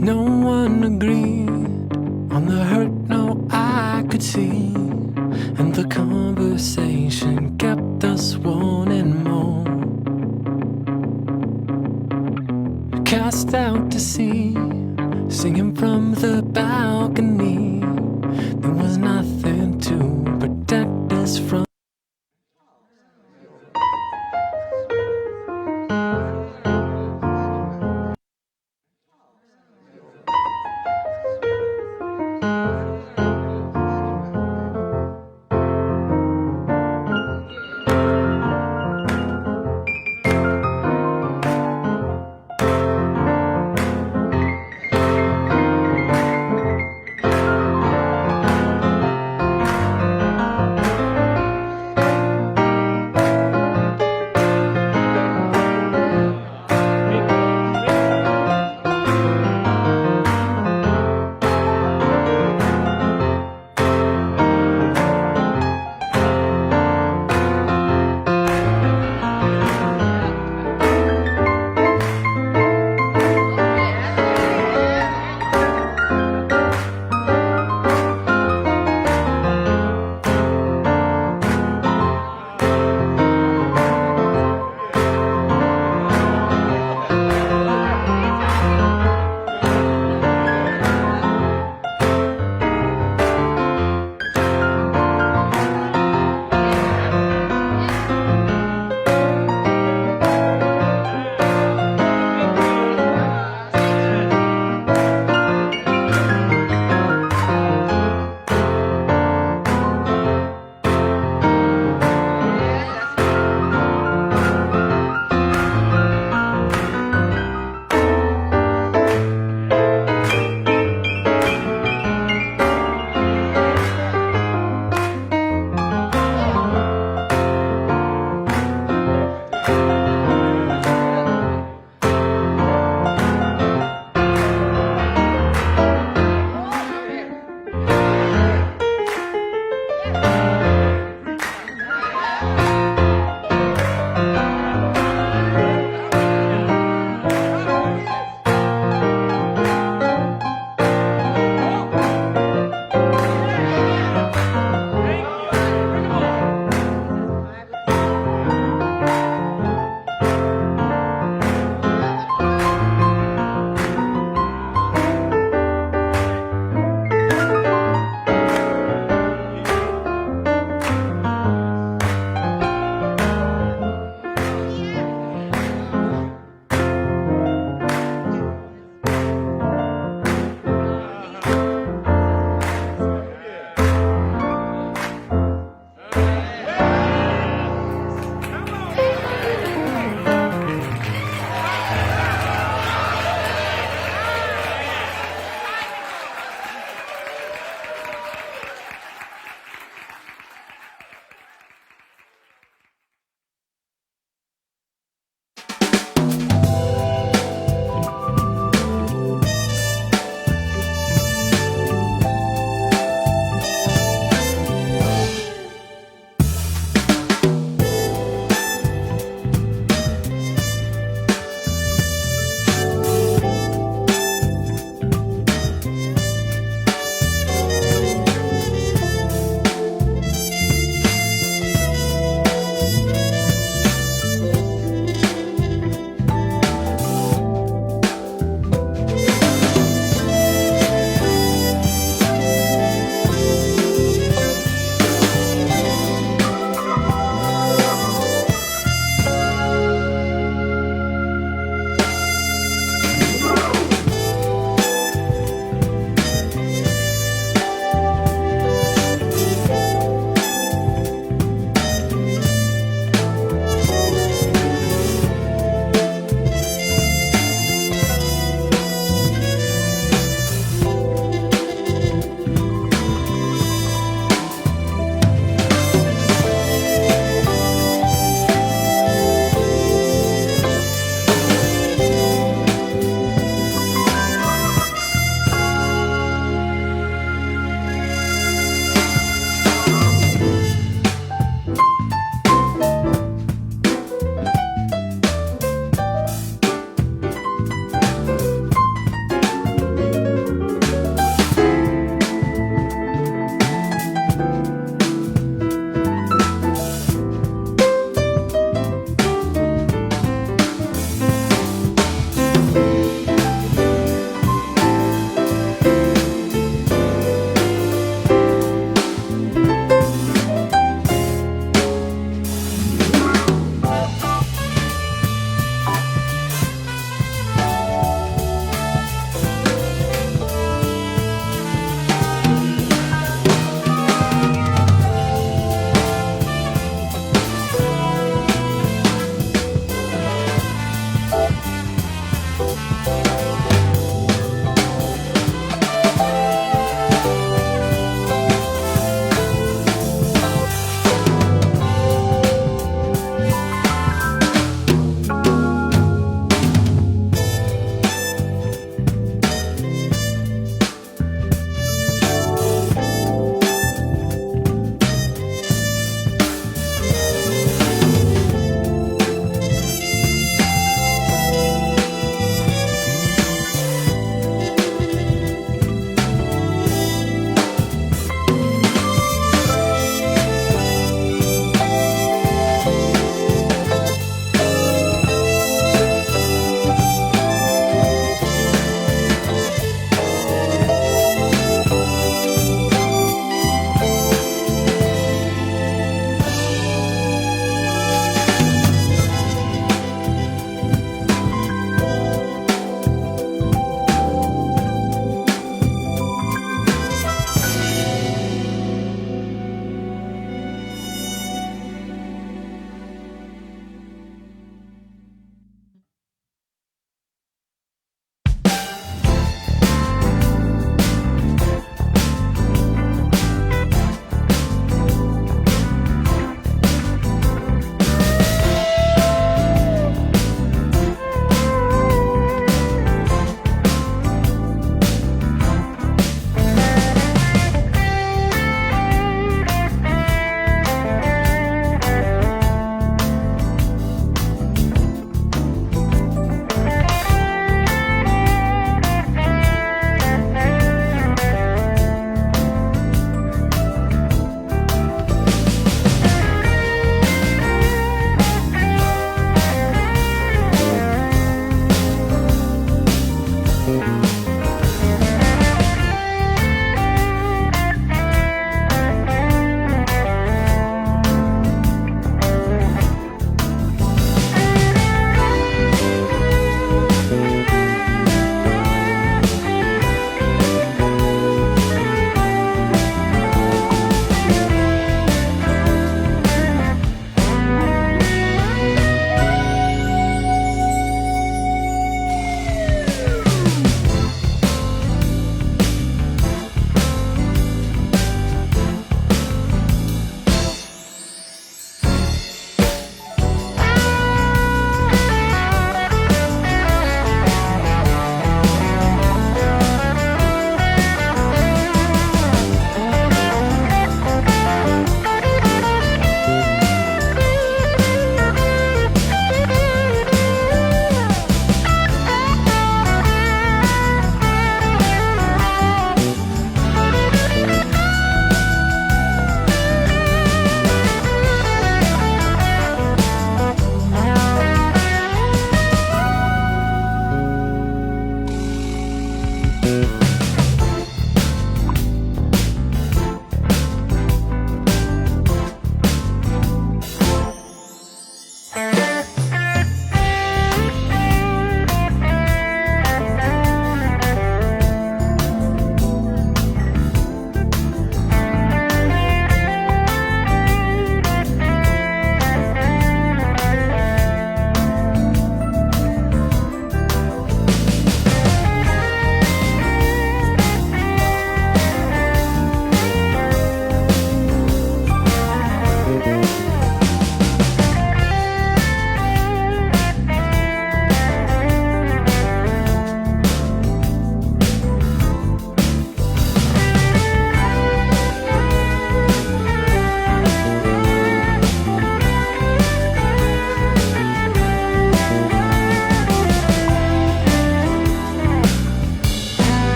No one agreed on the hurt, no, I could see. And the conversation kept us wanting more. Cast out to sea, singing from the balcony. There was nothing to protect us from.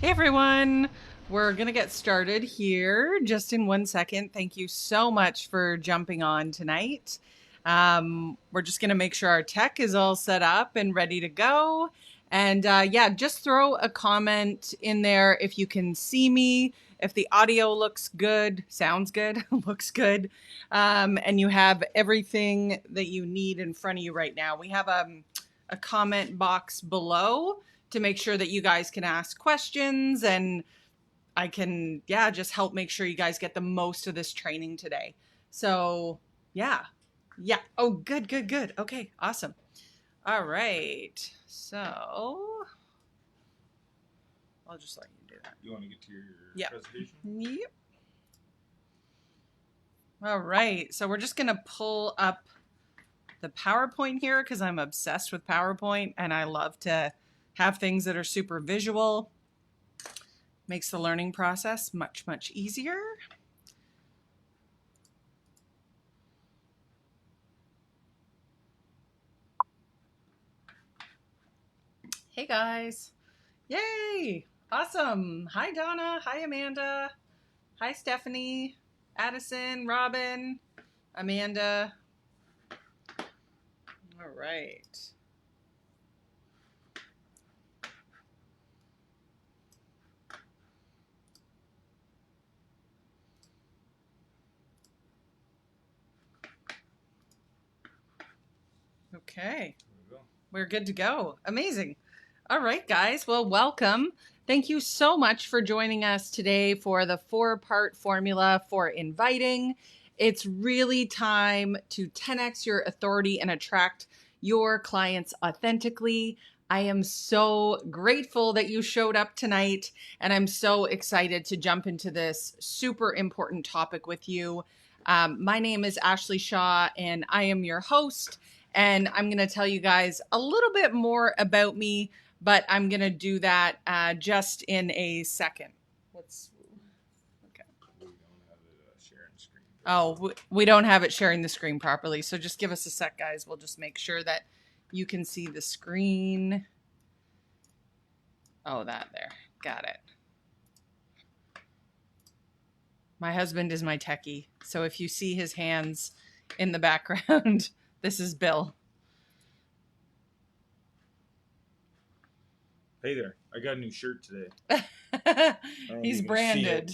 Hey everyone, we're gonna get started here just in 1 second. Thank you so much for jumping on tonight. We're just gonna make sure our tech is all set up and ready to go. And yeah, just throw a comment in there if you can see me, if the audio looks good, sounds good, looks good, and you have everything that you need in front of you right now. We have a comment box below to make sure that you guys can ask questions, and I can, yeah, just help make sure you guys get the most of this training today. So yeah. Oh, good. Okay, awesome. All right. So I'll just let you do that. You want to get to your presentation? Yep. All right. So we're just going to pull up the PowerPoint here because I'm obsessed with PowerPoint and I love to have things that are super visual. Makes the learning process much, much easier. Hey guys. Yay. Awesome. Hi Donna. Hi Amanda. Hi Stephanie. Addison, Robin, Amanda. All right. Okay. We're good to go. Amazing. All right, guys. Well, welcome. Thank you so much for joining us today for the 4-part formula for inviting. It's really time to 10x your authority and attract your clients authentically. I am so grateful that you showed up tonight, and I'm so excited to jump into this super important topic with you. My name is Ashley Shaw, and I am your host. And I'm going to tell you guys a little bit more about me, but I'm going to do that just in a second. Okay. We don't have it sharing the screen. Oh, we don't have it sharing the screen properly. So just give us a sec, guys. We'll just make sure that you can see the screen. Oh, that there. Got it. My husband is my techie. So if you see his hands in the background, this is Bill. Hey there. I got a new shirt today. He's branded.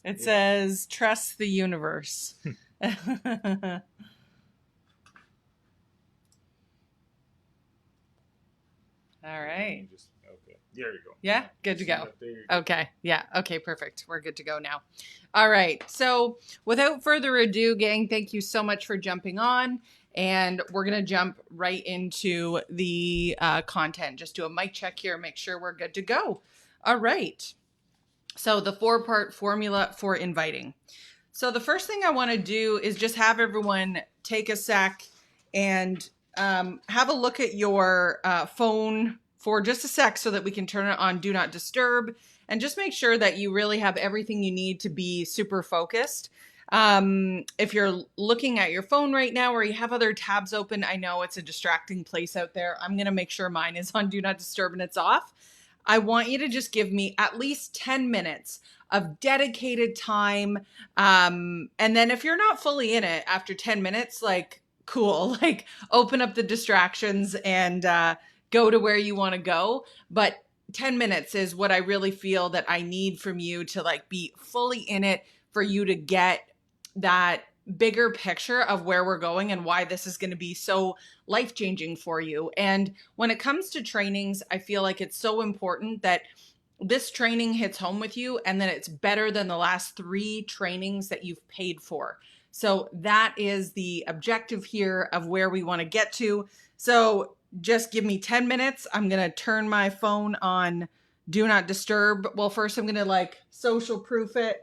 It says, trust the universe. All right. Okay. There you go. Yeah, good to go. Okay. Yeah. Okay, perfect. We're good to go now. All right. So without further ado, gang, thank you so much for jumping on. And we're going to jump right into the content. Just do a mic check here, make sure we're good to go. All right. So the 4-part formula for inviting. So the first thing I want to do is just have everyone take a sec and have a look at your phone for just a sec so that we can turn it on Do Not Disturb and just make sure that you really have everything you need to be super focused. If you're looking at your phone right now or you have other tabs open, I know it's a distracting place out there. I'm going to make sure mine is on Do Not Disturb and it's off. I want you to just give me at least 10 minutes of dedicated time. And then if you're not fully in it after 10 minutes, like, cool, like open up the distractions and go to where you want to go. But 10 minutes is what I really feel that I need from you to like be fully in it, for you to get that bigger picture of where we're going and why this is going to be so life-changing for you. And when it comes to trainings, I feel like it's so important that this training hits home with you and that it's better than the last 3 trainings that you've paid for. So that is the objective here of where we want to get to. So just give me 10 minutes. I'm going to turn my phone on Do Not Disturb. Well, first I'm going to like social proof it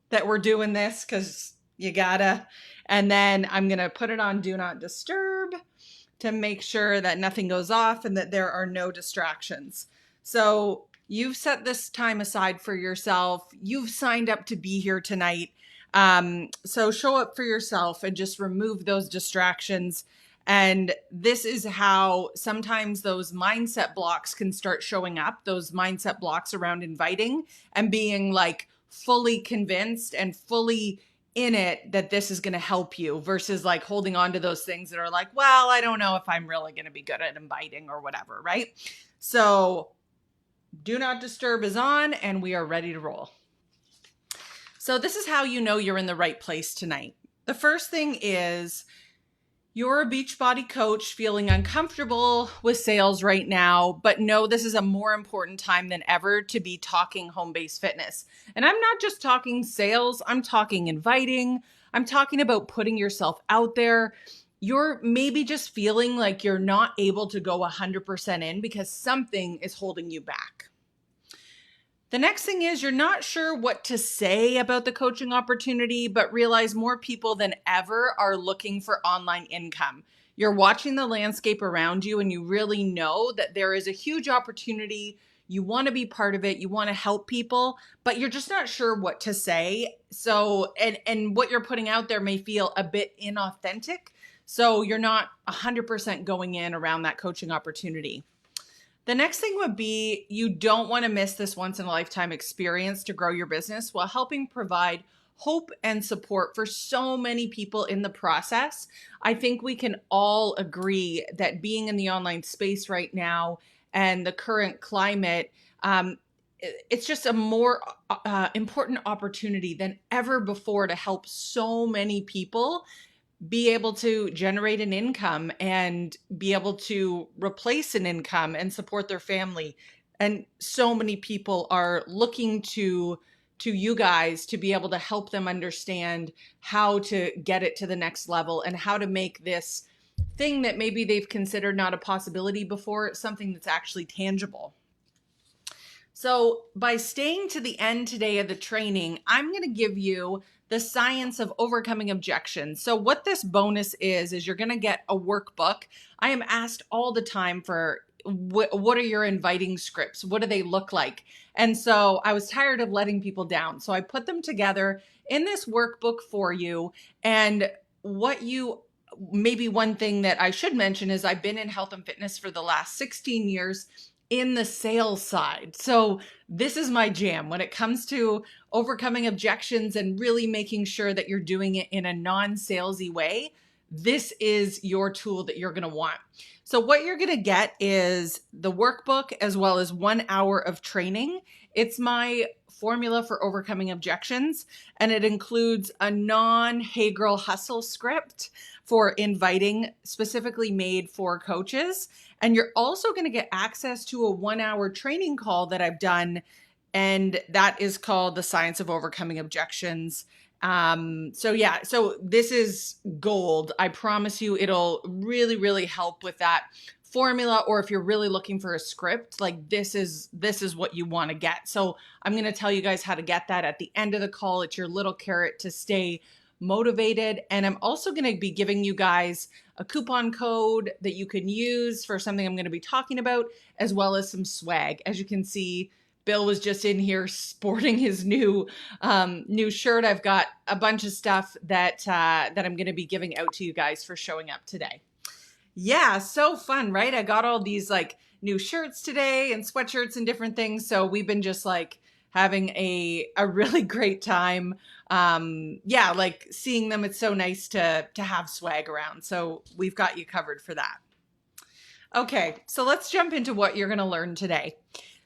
that we're doing this because you gotta. And then I'm going to put it on Do Not Disturb to make sure that nothing goes off and that there are no distractions. So you've set this time aside for yourself. You've signed up to be here tonight. So show up for yourself and just remove those distractions And this is how sometimes those mindset blocks can start showing up, those mindset blocks around inviting and being like fully convinced and fully in it that this is going to help you versus like holding on to those things that are like, well, I don't know if I'm really going to be good at inviting or whatever, right? So do not disturb is on and we are ready to roll. So this is how you know you're in the right place tonight. The first thing is you're a Beachbody coach feeling uncomfortable with sales right now, but know this is a more important time than ever to be talking home-based fitness. And I'm not just talking sales, I'm talking inviting, I'm talking about putting yourself out there. You're maybe just feeling like you're not able to go 100% in because something is holding you back. The next thing is you're not sure what to say about the coaching opportunity, but realize more people than ever are looking for online income. You're watching the landscape around you and you really know that there is a huge opportunity. You want to be part of it. You want to help people, but you're just not sure what to say. So, and what you're putting out there may feel a bit inauthentic. So you're not 100% going in around that coaching opportunity. The next thing would be you don't want to miss this once in a lifetime experience to grow your business while helping provide hope and support for so many people in the process. I think we can all agree that being in the online space right now and the current climate, it's just a more important opportunity than ever before to help so many people be able to generate an income and be able to replace an income and support their family. And so many people are looking to you guys to be able to help them understand how to get it to the next level and how to make this thing that maybe they've considered not a possibility before something that's actually tangible. So by staying to the end today of the training, I'm going to give you the science of overcoming objections. So what this bonus is you're going to get a workbook. I am asked all the time for what are your inviting scripts? What do they look like? And so I was tired of letting people down. So I put them together in this workbook for you. And maybe one thing that I should mention is I've been in health and fitness for the last 16 years in the sales side. So this is my jam when it comes to overcoming objections and really making sure that you're doing it in a non-salesy way. This is your tool that you're going to want. So what you're going to get is the workbook as well as 1 hour of training. It's my formula for overcoming objections, and it includes a non-Hey Girl Hustle script for inviting specifically made for coaches. And you're also going to get access to a 1 hour training call that I've done. And that is called The Science of Overcoming Objections. So this is gold. I promise you it'll really, really help with that formula. Or if you're really looking for a script, like this is what you want to get. So I'm going to tell you guys how to get that at the end of the call. It's your little carrot to stay motivated. And I'm also going to be giving you guys a coupon code that you can use for something I'm going to be talking about, as well as some swag. As you can see, Bill was just in here sporting his new shirt. I've got a bunch of stuff that I'm going to be giving out to you guys for showing up today. Yeah, so fun, right? I got all these like new shirts today and sweatshirts and different things. So we've been just like having a really great time. Like seeing them. It's so nice to have swag around. So we've got you covered for that. Okay, so let's jump into what you're going to learn today.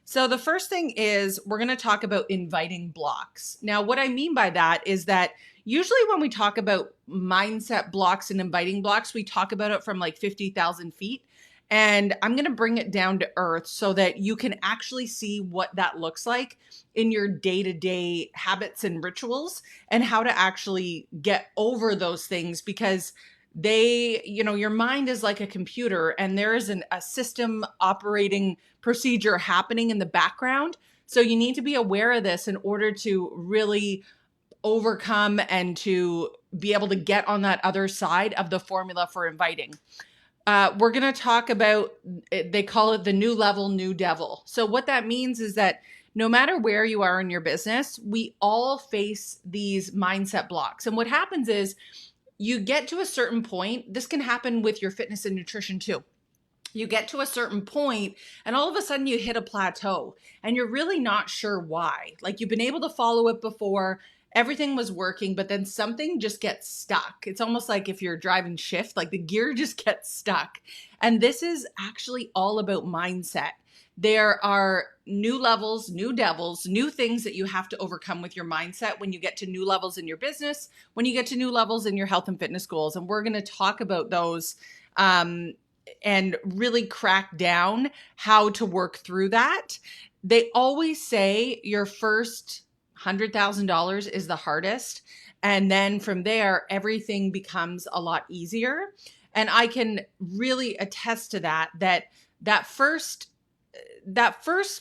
So the first thing is we're going to talk about inviting blocks. Now, what I mean by that is that usually when we talk about mindset blocks and inviting blocks, we talk about it from like 50,000 feet. And I'm going to bring it down to earth so that you can actually see what that looks like in your day-to-day habits and rituals and how to actually get over those things, because your mind is like a computer and there is a system operating procedure happening in the background. So you need to be aware of this in order to really overcome and to be able to get on that other side of the formula for inviting. We're going to talk about, they call it the new level, new devil. So what that means is that no matter where you are in your business, we all face these mindset blocks. And what happens is you get to a certain point. This can happen with your fitness and nutrition too. You get to a certain point and all of a sudden you hit a plateau and you're really not sure why. Like you've been able to follow it before, everything was working, but then something just gets stuck. It's almost like if you're driving shift, like the gear just gets stuck. And this is actually all about mindset. There are new levels, new devils, new things that you have to overcome with your mindset when you get to new levels in your business, when you get to new levels in your health and fitness goals. And we're going to talk about those and really crack down how to work through that. They always say your first $100,000 is the hardest. And then from there, everything becomes a lot easier. And I can really attest to that first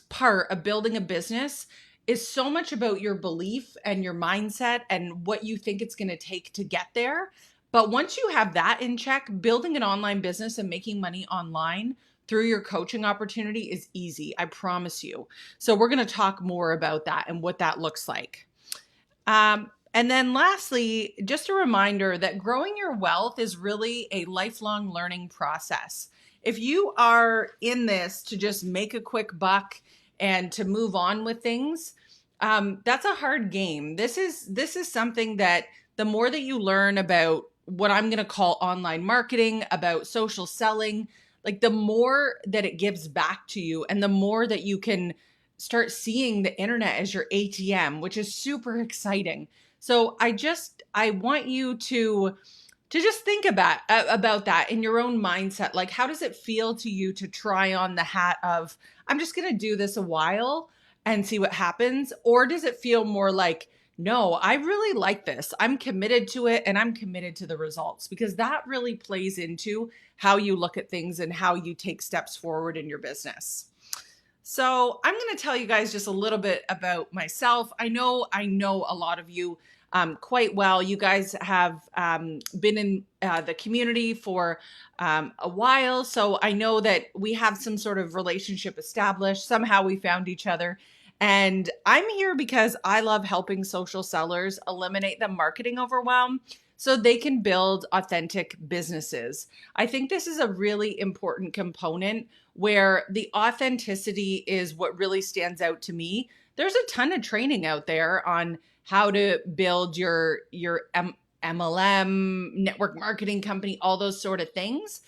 part of building a business is so much about your belief and your mindset and what you think it's going to take to get there. But once you have that in check, building an online business and making money online through your coaching opportunity is easy. I promise you. So we're going to talk more about that and what that looks like. And then lastly, just a reminder that growing your wealth is really a lifelong learning process. If you are in this to just make a quick buck and to move on with things, that's a hard game. This is something that the more that you learn about what I'm going to call online marketing, about social selling, like the more that it gives back to you and the more that you can start seeing the internet as your ATM, which is super exciting. So I want you to just think about that in your own mindset. Like, how does it feel to you to try on the hat of, I'm just going to do this a while and see what happens? Or does it feel more like, no, I really like this. I'm committed to it and I'm committed to the results? Because that really plays into how you look at things and how you take steps forward in your business. So I'm going to tell you guys just a little bit about myself. I know a lot of you quite well. You guys have been in the community for a while. So I know that we have some sort of relationship established. Somehow we found each other. And I'm here because I love helping social sellers eliminate the marketing overwhelm so they can build authentic businesses. I think this is a really important component where the authenticity is what really stands out to me. There's a ton of training out there on how to build your MLM, network marketing company, all those sort of things.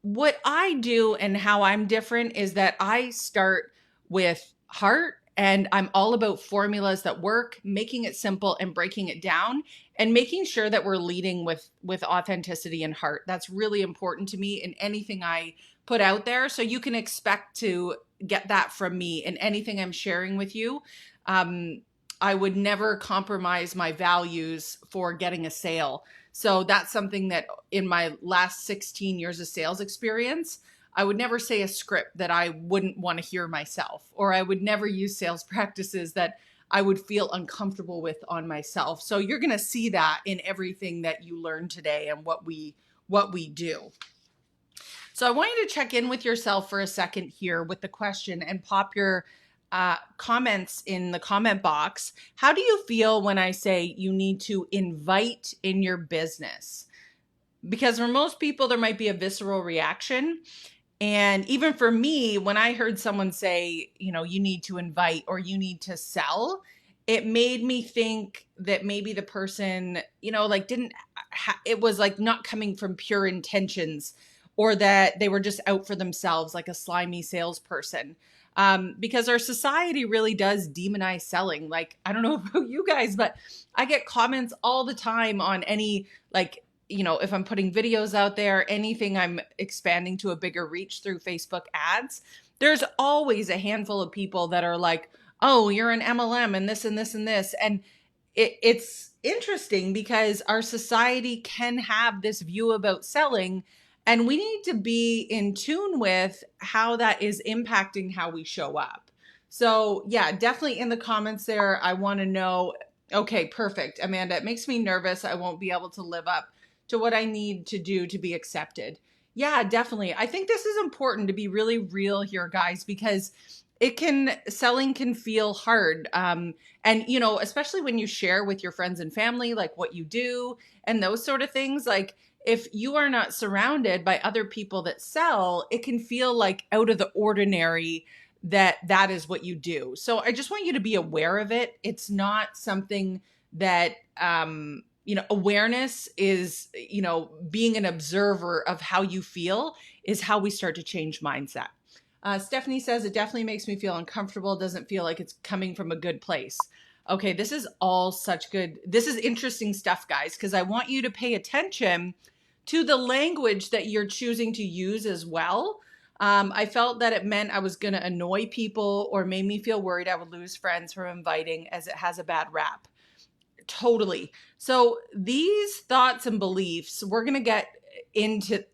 What I do and how I'm different is that I start with heart, and I'm all about formulas that work, making it simple and breaking it down and making sure that we're leading with authenticity and heart. That's really important to me in anything I put out there. So you can expect to get that from me in anything I'm sharing with you. I would never compromise my values for getting a sale. So that's something that in my last 16 years of sales experience, I would never say a script that I wouldn't want to hear myself, or I would never use sales practices that I would feel uncomfortable with on myself. So you're going to see that in everything that you learn today and what we do. So I want you to check in with yourself for a second here with the question and pop your comments in the comment box. How do you feel when I say you need to invite in your business? Because for most people, there might be a visceral reaction. And even for me, when I heard someone say, you need to invite or you need to sell, it made me think that maybe the person, it was like not coming from pure intentions, or that they were just out for themselves, like a slimy salesperson. Because our society really does demonize selling. Like, I don't know about you guys, but I get comments all the time on any, if I'm putting videos out there, anything I'm expanding to a bigger reach through Facebook ads, there's always a handful of people that are like, oh, you're an MLM and this and this and this. And it's interesting because our society can have this view about selling, and we need to be in tune with how that is impacting how we show up. So yeah, definitely in the comments there, I want to know, okay, perfect, Amanda, it makes me nervous. I won't be able to live up to what I need to do to be accepted. Yeah, definitely. I think this is important to be really real here, guys, because selling can feel hard. And, you know, especially when you share with your friends and family, like what you do and those sort of things, like if you are not surrounded by other people that sell, it can feel like out of the ordinary that is what you do. So I just want you to be aware of it. It's not something that, you know, awareness is, you know, being an observer of how you feel is how we start to change mindset. Stephanie says, it definitely makes me feel uncomfortable. It doesn't feel like it's coming from a good place. Okay, this is all such good. This is interesting stuff, guys, because I want you to pay attention to the language that you're choosing to use as well. I felt that it meant I was going to annoy people or made me feel worried I would lose friends from inviting as it has a bad rap. Totally. So these thoughts and beliefs, we're going to get into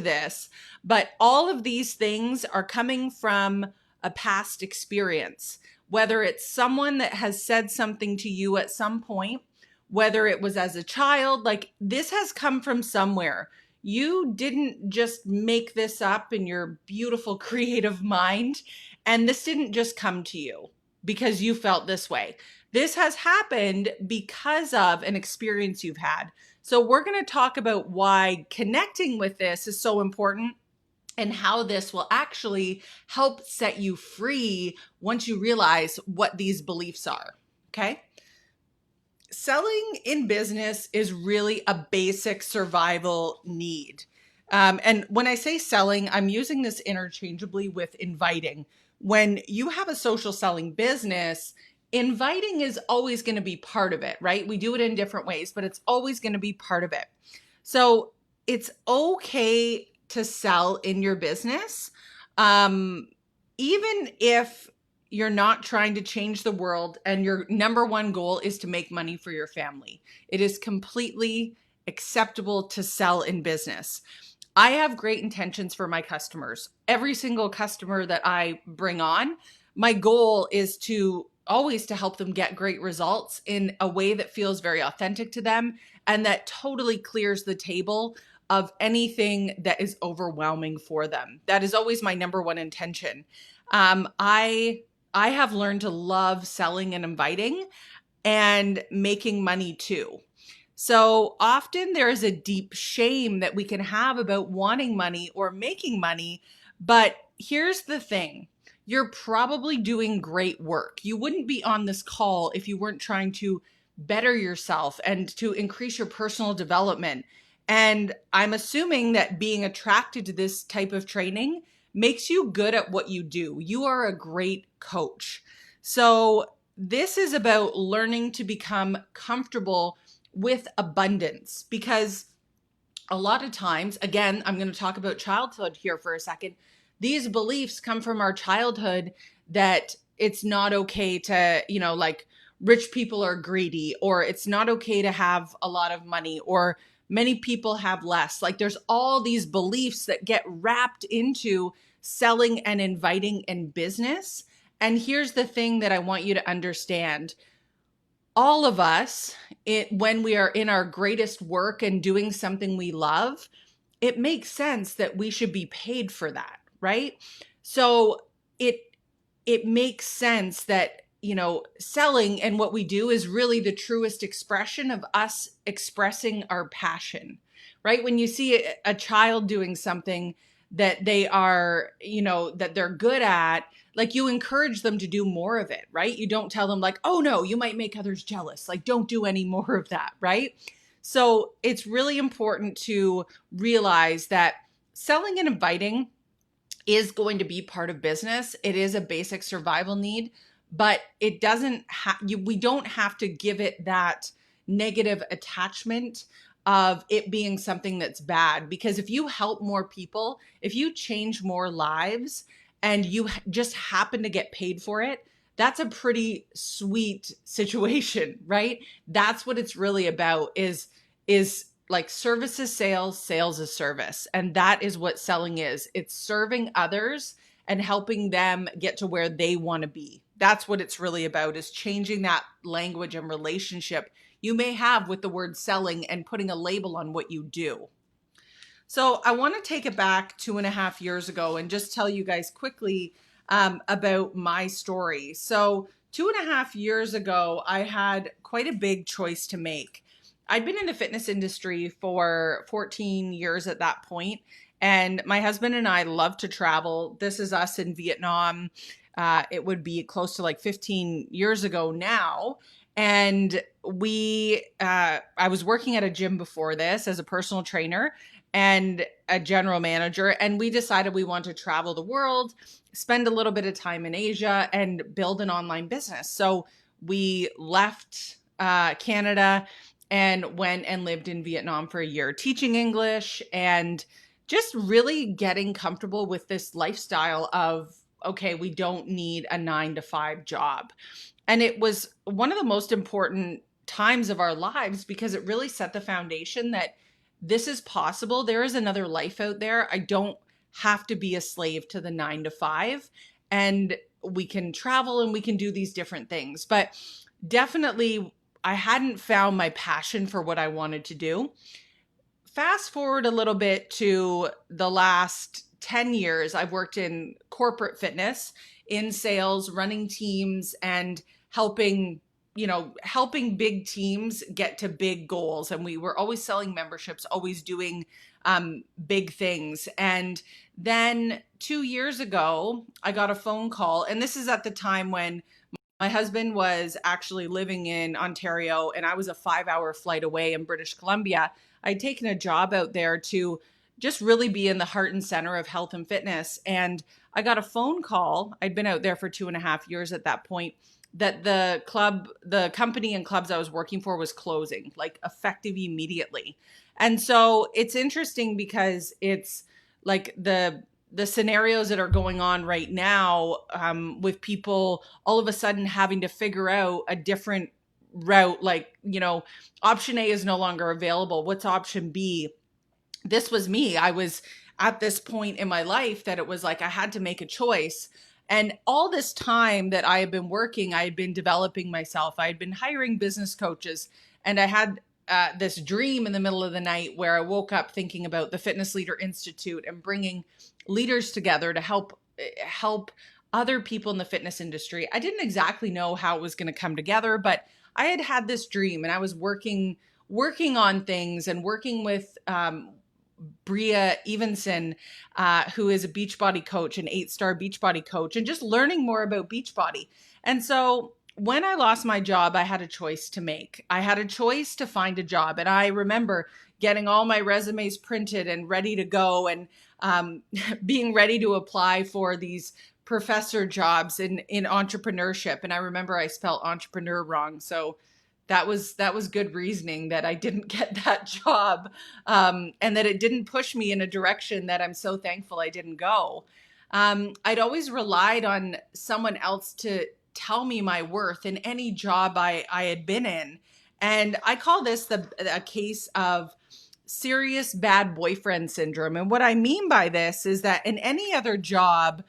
this, but all of these things are coming from a past experience, whether it's someone that has said something to you at some point, whether it was as a child, like this has come from somewhere. You didn't just make this up in your beautiful creative mind, and this didn't just come to you because you felt this way. This has happened because of an experience you've had. So we're going to talk about why connecting with this is so important and how this will actually help set you free once you realize what these beliefs are. Okay? Selling in business is really a basic survival need. And when I say selling, I'm using this interchangeably with inviting. When you have a social selling business, inviting is always going to be part of it, right? We do it in different ways, but it's always going to be part of it. So it's okay to sell in your business, even if you're not trying to change the world and your number one goal is to make money for your family. It is completely acceptable to sell in business. I have great intentions for my customers. Every single customer that I bring on, my goal is to always to help them get great results in a way that feels very authentic to them and that totally clears the table of anything that is overwhelming for them. That is always my number one intention. I have learned to love selling and inviting and making money too. So often there is a deep shame that we can have about wanting money or making money. But here's the thing. You're probably doing great work. You wouldn't be on this call if you weren't trying to better yourself and to increase your personal development. And I'm assuming that being attracted to this type of training makes you good at what you do. You are a great coach. So this is about learning to become comfortable with abundance, because a lot of times, again, I'm going to talk about childhood here for a second. These beliefs come from our childhood that it's not okay to, you know, like rich people are greedy, or it's not okay to have a lot of money, or many people have less. Like there's all these beliefs that get wrapped into selling and inviting in business. And here's the thing that I want you to understand. All of us, when we are in our greatest work and doing something we love, it makes sense that we should be paid for that, right? So it makes sense that, you know, selling and what we do is really the truest expression of us expressing our passion, right? When you see a child doing something that they are, you know, that they're good at, like you encourage them to do more of it, right? You don't tell them like, oh no, you might make others jealous. Like don't do any more of that, right? So it's really important to realize that selling and inviting is going to be part of business. It is a basic survival need, but it doesn't we don't have to give it that negative attachment of it being something that's bad. Because if you help more people, if you change more lives and you just happen to get paid for it, that's a pretty sweet situation, right? That's what it's really about, is like service is sales, sales is service. And that is what selling is. It's serving others and helping them get to where they want to be. That's what it's really about, is changing that language and relationship you may have with the word selling and putting a label on what you do. So I want to take it back 2.5 years ago and just tell you guys quickly about my story. So 2.5 years ago, I had quite a big choice to make. I'd been in the fitness industry for 14 years at that point, and my husband and I love to travel. This is us in Vietnam. It would be close to like 15 years ago now. And I was working at a gym before this as a personal trainer and a general manager. And we decided we want to travel the world, spend a little bit of time in Asia, and build an online business. So we left Canada and went and lived in Vietnam for a year, teaching English and just really getting comfortable with this lifestyle of, okay, we don't need a 9-to-5 job. And it was one of the most important times of our lives because it really set the foundation that this is possible. There is another life out there. I don't have to be a slave to the 9-to-5, and we can travel and we can do these different things. But definitely, I hadn't found my passion for what I wanted to do. Fast forward a little bit to the last 10 years, I've worked in corporate fitness, in sales, running teams, and helping big teams get to big goals. And we were always selling memberships, always doing big things. And then 2 years ago, I got a phone call, and this is at the time when my husband was actually living in Ontario and I was a 5-hour flight away in British Columbia. I'd taken a job out there to just really be in the heart and center of health and fitness. And I got a phone call. I'd been out there for 2.5 years at that point, that the company and clubs I was working for was closing, like effective immediately. And so it's interesting because it's like the scenarios that are going on right now with people all of a sudden having to figure out a different route, like, option A is no longer available. What's option B? This was me. I was at this point in my life that it was like I had to make a choice. And all this time that I had been working, I had been developing myself. I had been hiring business coaches, and I had this dream in the middle of the night where I woke up thinking about the Fitness Leader Institute and bringing leaders together to help other people in the fitness industry. I didn't exactly know how it was going to come together, but I had this dream, and I was working on things and working with Bria Evenson, who is a Beachbody coach, an 8-star Beachbody coach, and just learning more about Beachbody. And so when I lost my job, I had a choice to make. I had a choice to find a job. And I remember getting all my resumes printed and ready to go, and being ready to apply for these professor jobs in entrepreneurship. And I remember I spelled entrepreneur wrong. So that was good reasoning that I didn't get that job, and that it didn't push me in a direction that I'm so thankful I didn't go. I'd always relied on someone else to tell me my worth in any job I had been in. And I call this a case of serious bad boyfriend syndrome. And what I mean by this is that in any other job,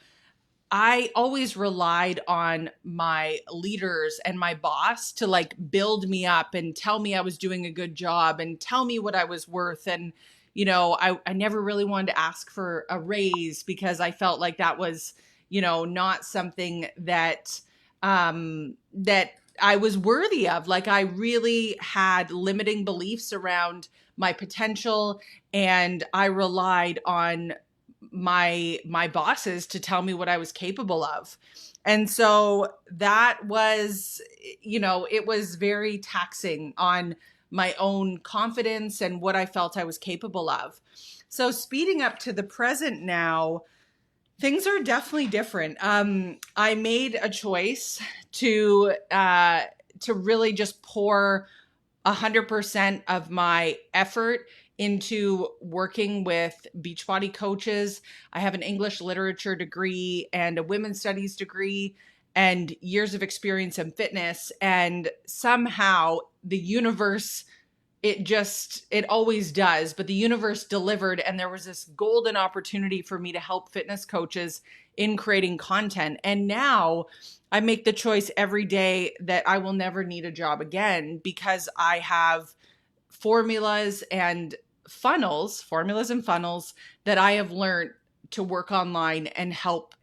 I always relied on my leaders and my boss to like build me up and tell me I was doing a good job and tell me what I was worth. And, I never really wanted to ask for a raise because I felt like that was, not something that I was worthy of. Like I really had limiting beliefs around my potential, and I relied on my bosses to tell me what I was capable of. And so that was, it was very taxing on my own confidence and what I felt I was capable of. So speeding up to the present now, things are definitely different. I made a choice to really just pour 100% of my effort into working with Beachbody coaches. I have an English literature degree and a women's studies degree and years of experience in fitness. And somehow the universe, it always does, but the universe delivered. And there was this golden opportunity for me to help fitness coaches in creating content. And now I make the choice every day that I will never need a job again because I have formulas and funnels that I have learned to work online and help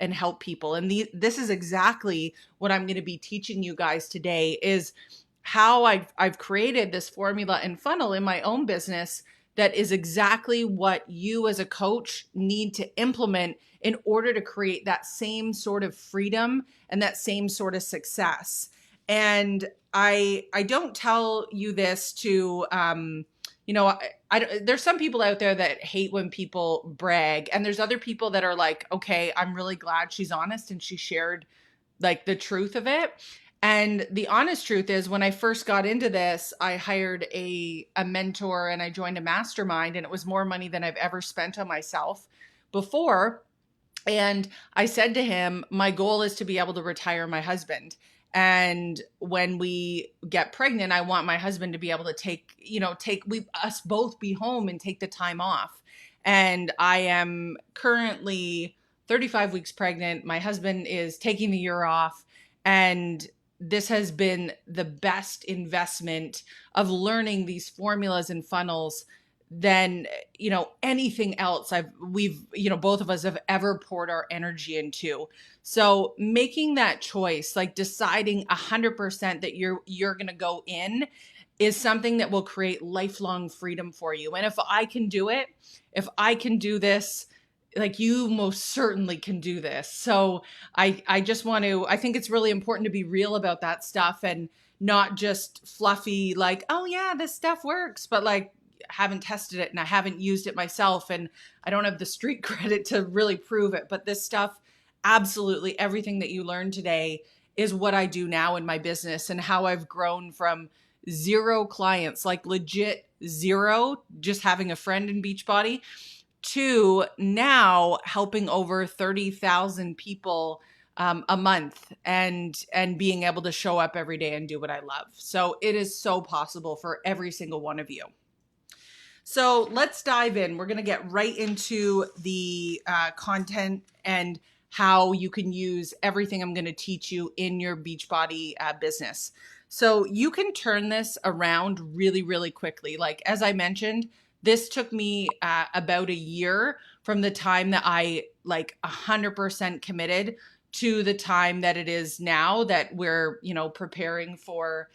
people. And this is exactly what I'm going to be teaching you guys today, is how I've created this formula and funnel in my own business that is exactly what you as a coach need to implement in order to create that same sort of freedom and that same sort of success. And I don't tell you this to, there's some people out there that hate when people brag, and there's other people that are like, okay, I'm really glad she's honest and she shared like the truth of it. And the honest truth is, when I first got into this, I hired a mentor and I joined a mastermind, and it was more money than I've ever spent on myself before. And I said to him, my goal is to be able to retire my husband. And when we get pregnant, I want my husband to be able to us both be home and take the time off. And I am currently 35 weeks pregnant. My husband is taking the year off, and this has been the best investment of learning these formulas and funnels than, anything else both of us have ever poured our energy into. So making that choice, like deciding 100% that you're going to go in, is something that will create lifelong freedom for you. And if I can do it, if I can do this, like, you most certainly can do this. So I think it's really important to be real about that stuff, and not just fluffy, like, oh yeah, this stuff works, but like, haven't tested it and I haven't used it myself, and I don't have the street credit to really prove it. But this stuff, absolutely everything that you learned today is what I do now in my business, and how I've grown from 0 clients, like legit 0, just having a friend in Beachbody, to now helping over 30,000 people a month, and being able to show up every day and do what I love. So it is so possible for every single one of you. So let's dive in. We're going to get right into the content and how you can use everything I'm going to teach you in your Beachbody business. So you can turn this around really, really quickly. Like, as I mentioned, this took me about a year from the time that I 100% committed to the time that it is now that we're, preparing for,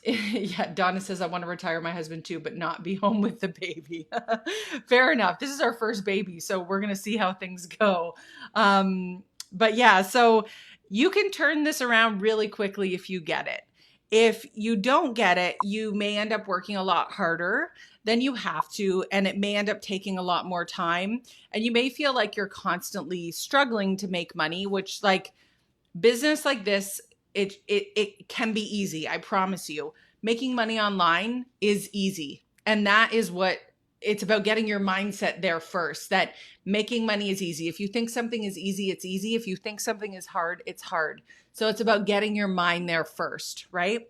yeah, Donna says, I want to retire my husband too, but not be home with the baby. Fair enough. This is our first baby, so we're going to see how things go. But yeah, so you can turn this around really quickly if you get it. If you don't get it, you may end up working a lot harder than you have to, and it may end up taking a lot more time. And you may feel like you're constantly struggling to make money, which, like, business like this, it can be easy. I promise you, making money online is easy. And that is what it's about, getting your mindset there first, that making money is easy. If you think something is easy, it's easy. If you think something is hard, it's hard. So it's about getting your mind there first, right?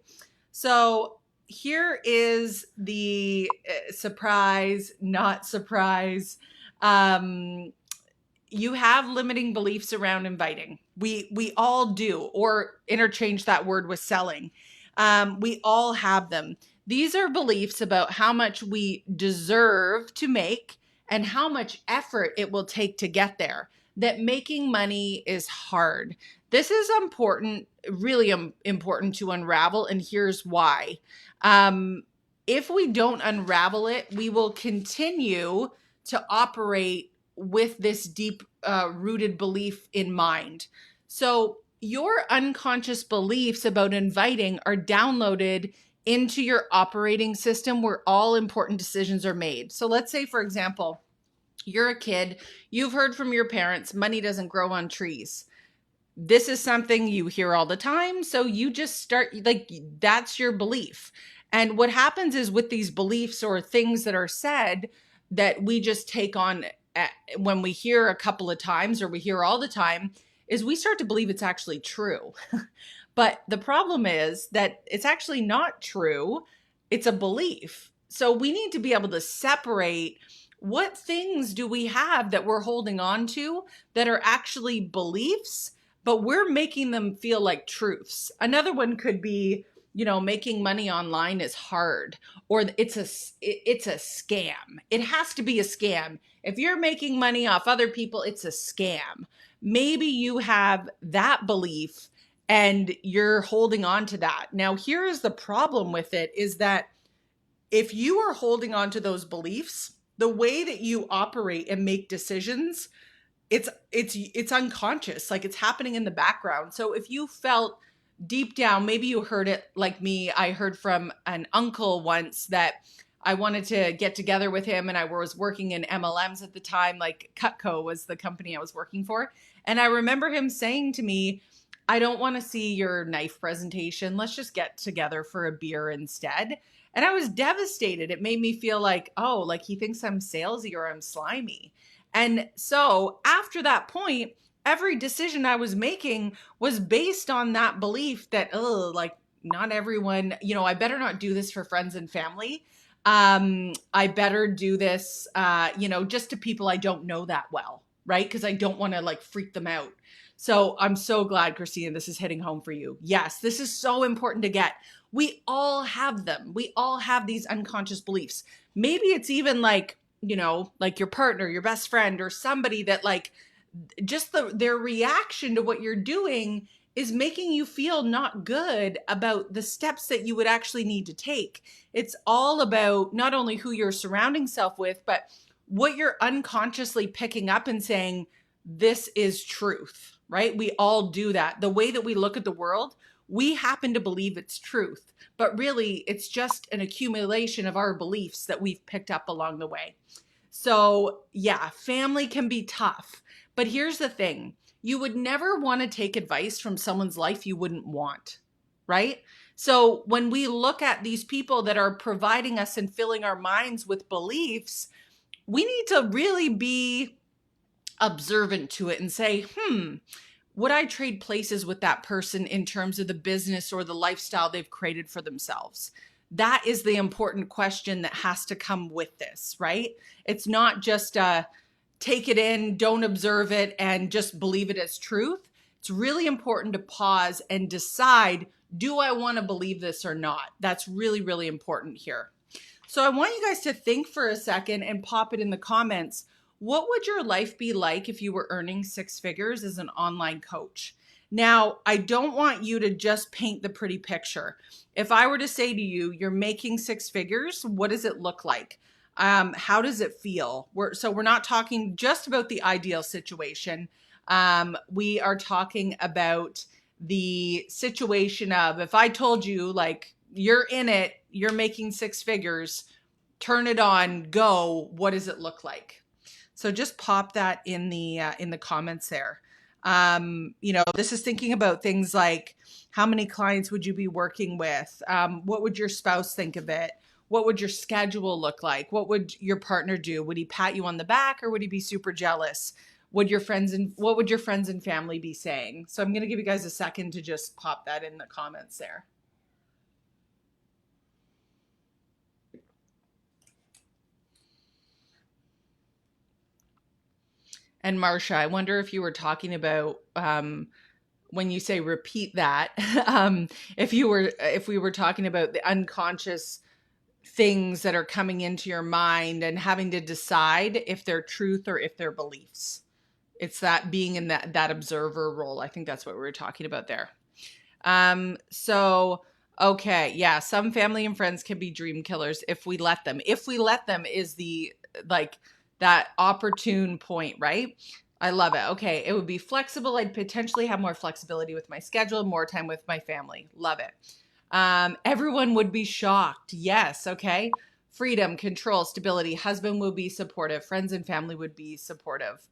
So here is the surprise, not surprise. You have limiting beliefs around inviting. We all do, or interchange that word with selling. We all have them. These are beliefs about how much we deserve to make and how much effort it will take to get there. That making money is hard. This is important, really important to unravel, and here's why. If we don't unravel it, we will continue to operate with this deep rooted belief in mind. So your unconscious beliefs about inviting are downloaded into your operating system where all important decisions are made. So let's say, for example, you're a kid, you've heard from your parents, money doesn't grow on trees. This is something you hear all the time. So you just start, like, that's your belief. And what happens is, with these beliefs or things that are said that we just take on when we hear a couple of times, or we hear all the time, is we start to believe it's actually true. But the problem is that it's actually not true. It's a belief. So we need to be able to separate, what things do we have that we're holding on to that are actually beliefs, but we're making them feel like truths. Another one could be, making money online is hard, or it's a scam. It has to be a scam. If you're making money off other people, it's a scam. Maybe you have that belief and you're holding on to that. Now, here is the problem with it is that if you are holding on to those beliefs, the way that you operate and make decisions, it's unconscious, like it's happening in the background. So if you felt deep down, maybe you heard it like me. I heard from an uncle once that I wanted to get together with him, and I was working in MLMs at the time, like Cutco was the company I was working for. And I remember him saying to me, I don't want to see your knife presentation. Let's just get together for a beer instead. And I was devastated. It made me feel like, oh, like he thinks I'm salesy or I'm slimy. And so after that point, every decision I was making was based on that belief that, oh, like not everyone, I better not do this for friends and family. I better do this, just to people I don't know that well, right? Because I don't want to like freak them out. So I'm so glad, Christina, this is hitting home for you. Yes, this is so important to get. We all have them. We all have these unconscious beliefs. Maybe it's even like, like your partner, your best friend, or somebody that like just their reaction to what you're doing is making you feel not good about the steps that you would actually need to take. It's all about not only who you're surrounding yourself with, but what you're unconsciously picking up and saying, this is truth, right? We all do that. The way that we look at the world, we happen to believe it's truth, but really it's just an accumulation of our beliefs that we've picked up along the way. So yeah, family can be tough, but here's the thing. You would never want to take advice from someone's life you wouldn't want, right? So when we look at these people that are providing us and filling our minds with beliefs, we need to really be observant to it and say, would I trade places with that person in terms of the business or the lifestyle they've created for themselves? That is the important question that has to come with this, right? It's not just take it in, don't observe it, and just believe it as truth. It's really important to pause and decide, do I want to believe this or not? That's really, really important here. So I want you guys to think for a second and pop it in the comments. What would your life be like if you were earning 6 figures as an online coach? Now, I don't want you to just paint the pretty picture. If I were to say to you, you're making 6 figures, what does it look like? How does it feel? We're not talking just about the ideal situation. We are talking about the situation of, if I told you like, you're in it, you're making 6 figures, turn it on, go, what does it look like? So just pop that in the comments there. This is thinking about things like, how many clients would you be working with? What would your spouse think of it? What would your schedule look like? What would your partner do? Would he pat you on the back or would he be super jealous? What would your friends and family be saying? So I'm going to give you guys a second to just pop that in the comments there. And Marsha, I wonder if you were talking about, when you say repeat that, if we were talking about the unconscious things that are coming into your mind and having to decide if they're truth or if they're beliefs. It's that being in that observer role. I think that's what we were talking about there. Okay. Yeah. Some family and friends can be dream killers if we let them. If we let them is that opportune point, right? I love it. Okay. It would be flexible. I'd potentially have more flexibility with my schedule, more time with my family. Love it. Everyone would be shocked. Yes. Okay. Freedom, control, stability. Husband would be supportive. Friends and family would be supportive.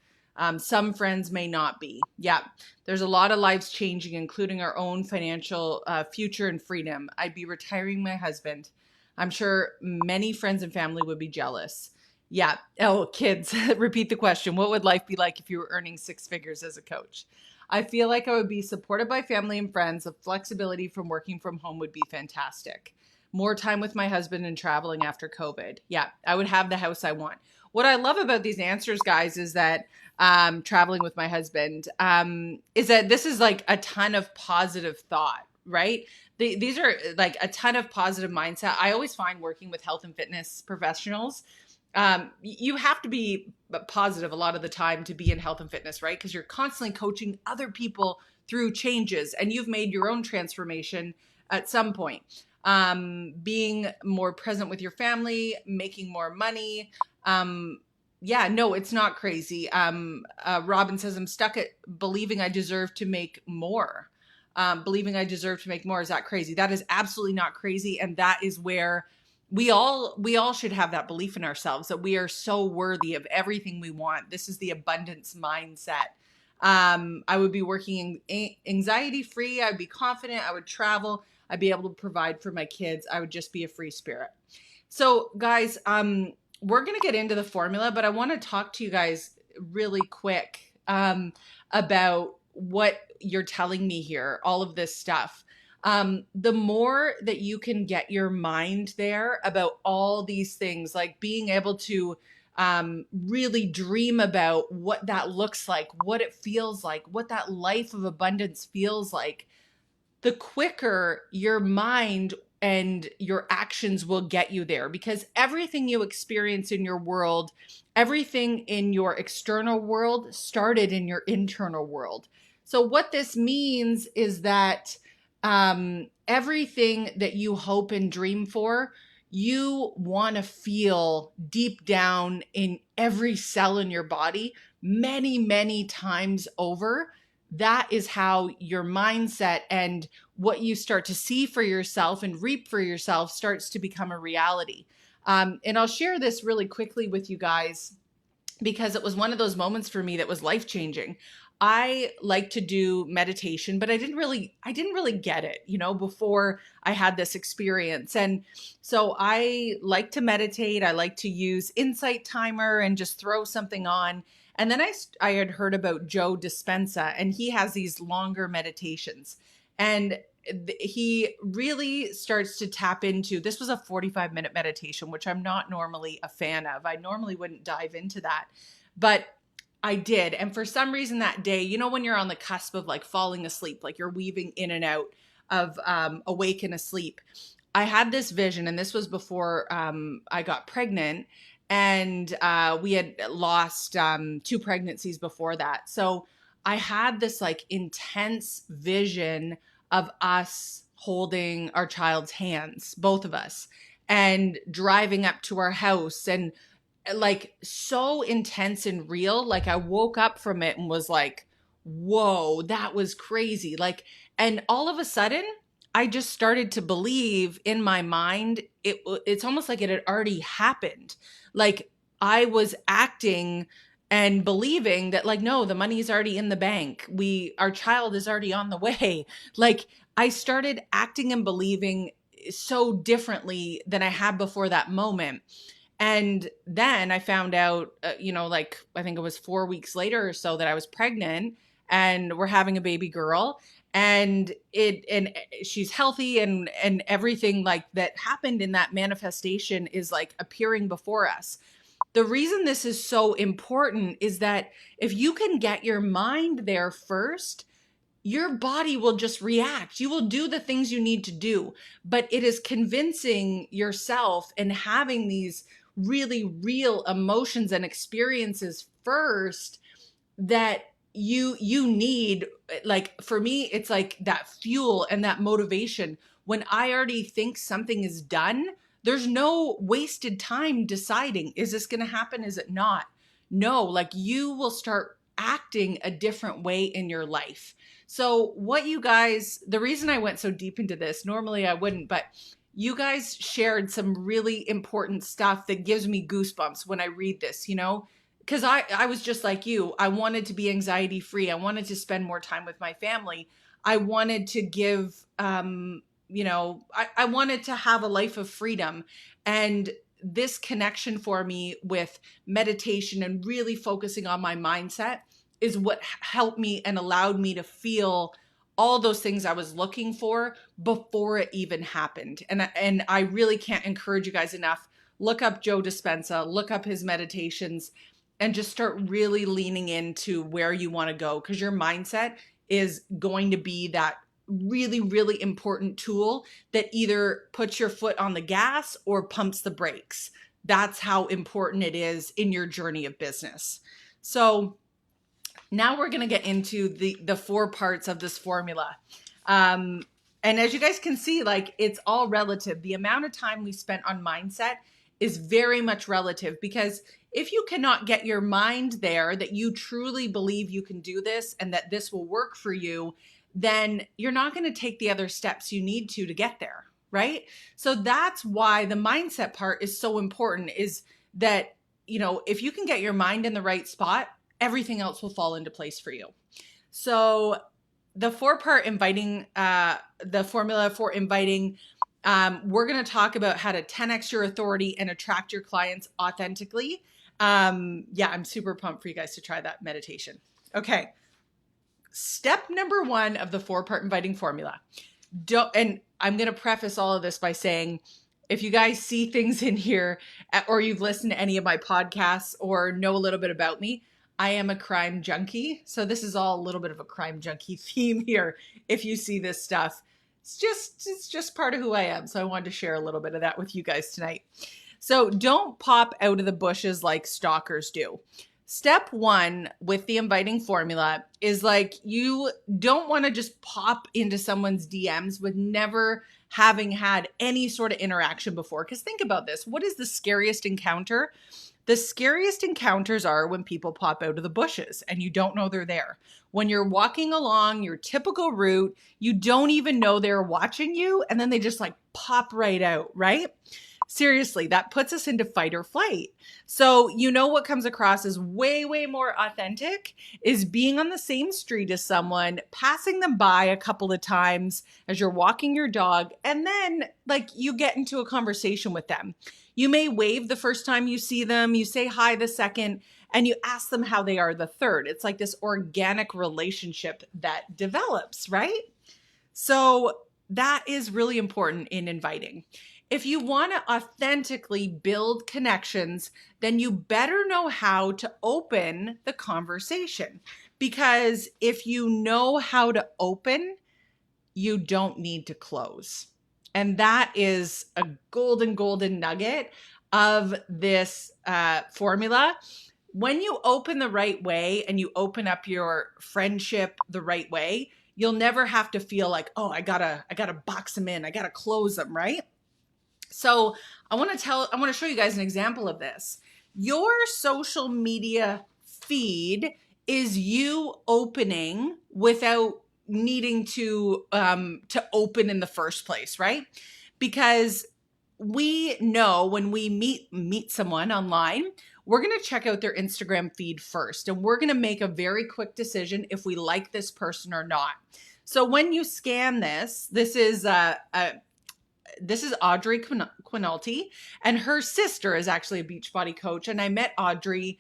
Some friends may not be. Yeah. There's a lot of lives changing, including our own financial future and freedom. I'd be retiring my husband. I'm sure many friends and family would be jealous. Yeah. Oh, kids, repeat the question. What would life be like if you were earning 6 figures as a coach? I feel like I would be supported by family and friends. The flexibility from working from home would be fantastic. More time with my husband and traveling after COVID. Yeah, I would have the house I want. What I love about these answers, guys, is that traveling with my husband, is that this is like a ton of positive thought, right? These are like a ton of positive mindset. I always find working with health and fitness professionals, you have to be positive a lot of the time to be in health and fitness, right? Because you're constantly coaching other people through changes, and you've made your own transformation at some point. Being more present with your family, making more money. Yeah, no, it's not crazy. Robin says, I'm stuck at believing I deserve to make more. Believing I deserve to make more. Is that crazy? That is absolutely not crazy. And that is where we all should have that belief in ourselves, that we are so worthy of everything we want. This is the abundance mindset. I would be working anxiety free. I'd be confident. I would travel. I'd be able to provide for my kids. I would just be a free spirit. So guys, we're going to get into the formula, but I want to talk to you guys really quick about what you're telling me here, all of this stuff. The more that you can get your mind there about all these things, like being able to really dream about what that looks like, what it feels like, what that life of abundance feels like, the quicker your mind and your actions will get you there, because everything you experience in your world, everything in your external world started in your internal world. So what this means is that everything that you hope and dream for, you want to feel deep down in every cell in your body many, many times over. That is how your mindset and what you start to see for yourself and reap for yourself starts to become a reality. And I'll share this really quickly with you guys, because it was one of those moments for me that was life-changing. I like to do meditation, but I didn't really get it, before I had this experience. And so I like to meditate. I like to use Insight Timer and just throw something on. And then I had heard about Joe Dispenza, and he has these longer meditations. And he really starts to tap into, this was a 45-minute meditation, which I'm not normally a fan of. I normally wouldn't dive into that, but I did. And for some reason that day, when you're on the cusp of like falling asleep, like you're weaving in and out of awake and asleep, I had this vision, and this was before I got pregnant. And we had lost 2 pregnancies before that. So I had this like intense vision of us holding our child's hands, both of us, and driving up to our house, and like so intense and real. Like I woke up from it and was like, whoa, that was crazy. Like, and all of a sudden, I just started to believe in my mind, it's almost like it had already happened. Like I was acting and believing that like, no, the money is already in the bank. Our child is already on the way. Like I started acting and believing so differently than I had before that moment. And then I found out, like I think it was 4 weeks later or so that I was pregnant, and we're having a baby girl. And she's healthy, and everything like that happened in that manifestation is like appearing before us. The reason this is so important is that if you can get your mind there first, your body will just react. You will do the things you need to do, but it is convincing yourself and having these really real emotions and experiences first that you need. Like for me, it's like that fuel and that motivation. When I already think something is done, there's no wasted time deciding, is this going to happen? Is it not? No, like you will start acting a different way in your life. So what you guys, the reason I went so deep into this, normally I wouldn't, but you guys shared some really important stuff that gives me goosebumps when I read this, because I was just like you. I wanted to be anxiety free. I wanted to spend more time with my family. I wanted to give, I wanted to have a life of freedom. And this connection for me with meditation and really focusing on my mindset is what helped me and allowed me to feel all those things I was looking for before it even happened. And I really can't encourage you guys enough. Look up Joe Dispenza, look up his meditations, and just start really leaning into where you want to go, because your mindset is going to be that really, really important tool that either puts your foot on the gas or pumps the brakes. That's how important it is in your journey of business. So now we're going to get into the 4 parts of this formula. And as you guys can see, like, it's all relative. The amount of time we spent on mindset is very much relative, because if you cannot get your mind there that you truly believe you can do this and that this will work for you, then you're not going to take the other steps you need to get there, right? So that's why the mindset part is so important, is that, you know, if you can get your mind in the right spot, everything else will fall into place for you. So the 4-part inviting, the formula for inviting, we're going to talk about how to 10x your authority and attract your clients authentically. Yeah, I'm super pumped for you guys to try that meditation. Okay. Step number 1 of the 4-part inviting formula. And I'm going to preface all of this by saying, if you guys see things in here, or you've listened to any of my podcasts or know a little bit about me, I am a crime junkie. So this is all a little bit of a crime junkie theme here. If you see this stuff, it's just part of who I am. So I wanted to share a little bit of that with you guys tonight. So don't pop out of the bushes like stalkers do. Step 1 with the inviting formula is, like, you don't want to just pop into someone's DMs with never having had any sort of interaction before. Because think about this. What is the scariest encounter? The scariest encounters are when people pop out of the bushes and you don't know they're there. When you're walking along your typical route, you don't even know they're watching you, and then they just like pop right out, right? Seriously, that puts us into fight or flight. So you know what comes across as way, way more authentic is being on the same street as someone, passing them by a couple of times as you're walking your dog, and then like you get into a conversation with them. You may wave the first time you see them, you say hi the second, and you ask them how they are the third. It's like this organic relationship that develops, right? So that is really important in inviting. If you want to authentically build connections, then you better know how to open the conversation. Because if you know how to open, you don't need to close. And that is a golden nugget of this formula. When you open the right way and you open up your friendship the right way, you'll never have to feel like, oh, I gotta box them in, I gotta close them, right? So I want to show you guys an example of this. Your social media feed is you opening without needing to open in the first place, right? Because we know when we meet someone online, we're going to check out their Instagram feed first, and we're going to make a very quick decision if we like this person or not. So when you scan this is Audrey Quinalty, and her sister is actually a Beachbody coach. And I met Audrey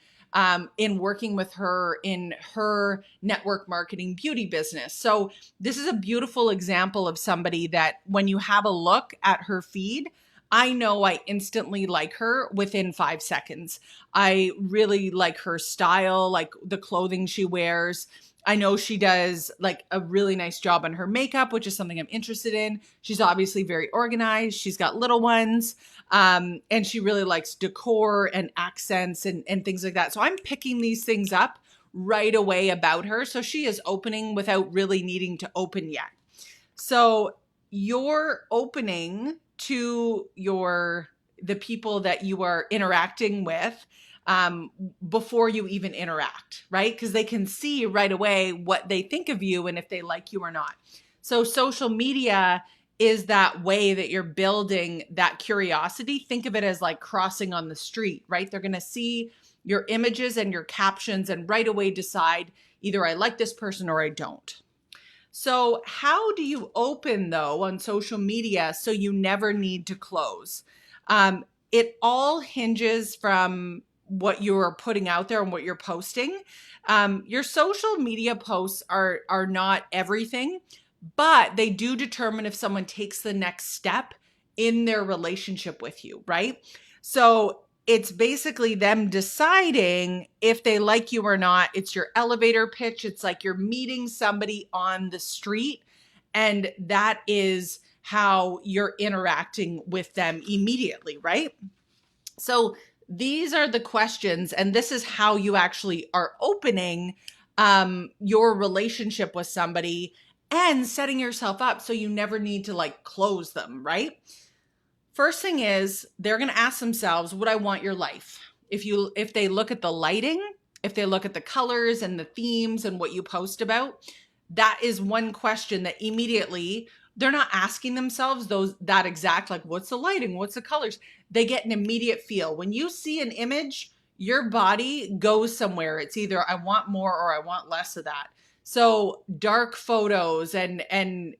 in working with her in her network marketing beauty business. So this is a beautiful example of somebody that when you have a look at her feed, I know I instantly like her within 5 seconds. I really like her style, like the clothing she wears. I know she does like a really nice job on her makeup, which is something I'm interested in. She's obviously very organized. She's got little ones. And she really likes decor and accents and things like that. So I'm picking these things up right away about her. So she is opening without really needing to open yet. So you're opening to the people that you are interacting with before you even interact, right? Because they can see right away what they think of you and if they like you or not. So social media is that way that you're building that curiosity. Think of it as like crossing on the street, right? They're going to see your images and your captions and right away decide either I like this person or I don't. So how do you open though on social media so you never need to close? It all hinges from what you're putting out there and what you're posting. Your social media posts are not everything, but they do determine if someone takes the next step in their relationship with you, right? So it's basically them deciding if they like you or not. It's your elevator pitch. It's like you're meeting somebody on the street And that is how you're interacting with them immediately, right? So these are the questions, and this is how you actually are opening your relationship with somebody and setting yourself up so you never need to like close them, right? First thing is they're going to ask themselves, would I want your life? If they look at the lighting, if they look at the colors and the themes and what you post about, that is one question that immediately they're not asking themselves that exact, like, what's the lighting? What's the colors? They get an immediate feel. When you see an image, your body goes somewhere. It's either I want more or I want less of that. So dark photos and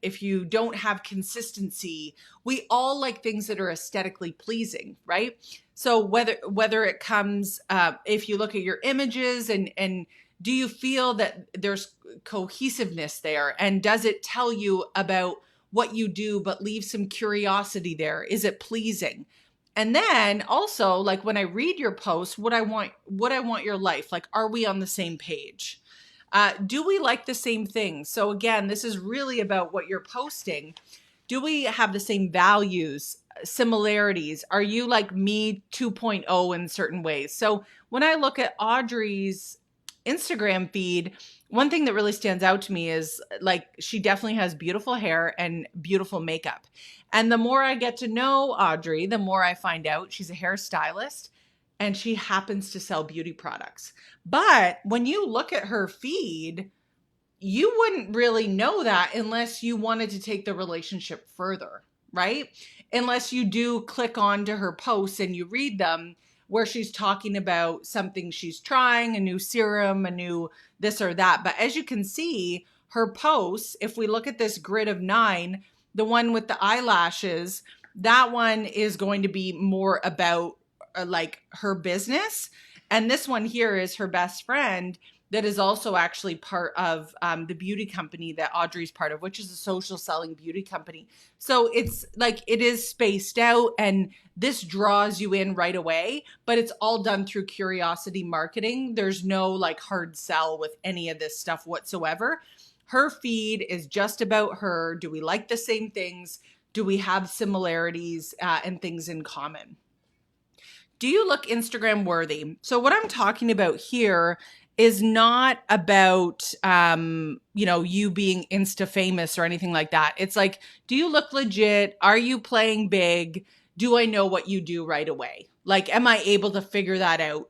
if you don't have consistency, we all like things that are aesthetically pleasing, right? So whether it comes, if you look at your images and do you feel that there's cohesiveness there? And does it tell you about what you do, but leave some curiosity there? Is it pleasing? And then also, like when I read your post, what I want your life, like, are we on the same page? Do we like the same things? So again, this is really about what you're posting. Do we have the same values, similarities? Are you like me 2.0 in certain ways? So when I look at Audrey's Instagram feed, one thing that really stands out to me is like she definitely has beautiful hair and beautiful makeup. And the more I get to know Audrey, the more I find out she's a hairstylist and she happens to sell beauty products. But when you look at her feed, you wouldn't really know that unless you wanted to take the relationship further, right? Unless you do click on to her posts and you read them where she's talking about something she's trying, a new serum, a new this or that. But as you can see, her posts, if we look at this grid of 9, the one with the eyelashes, that one is going to be more about like her business. And this one here is her best friend that is also actually part of the beauty company that Audrey's part of, which is a social selling beauty company. So it's like, it is spaced out and this draws you in right away, but it's all done through curiosity marketing. There's no like hard sell with any of this stuff whatsoever. Her feed is just about her. Do we like the same things? Do we have similarities and things in common? Do you look Instagram worthy? So what I'm talking about here is not about, you being Insta famous or anything like that. It's like, do you look legit? Are you playing big? Do I know what you do right away? Like, am I able to figure that out?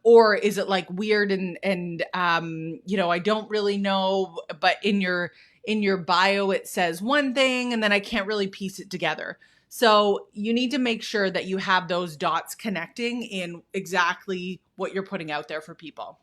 Or is it like weird and I don't really know, but in your bio, it says one thing and then I can't really piece it together. So you need to make sure that you have those dots connecting in exactly what you're putting out there for people.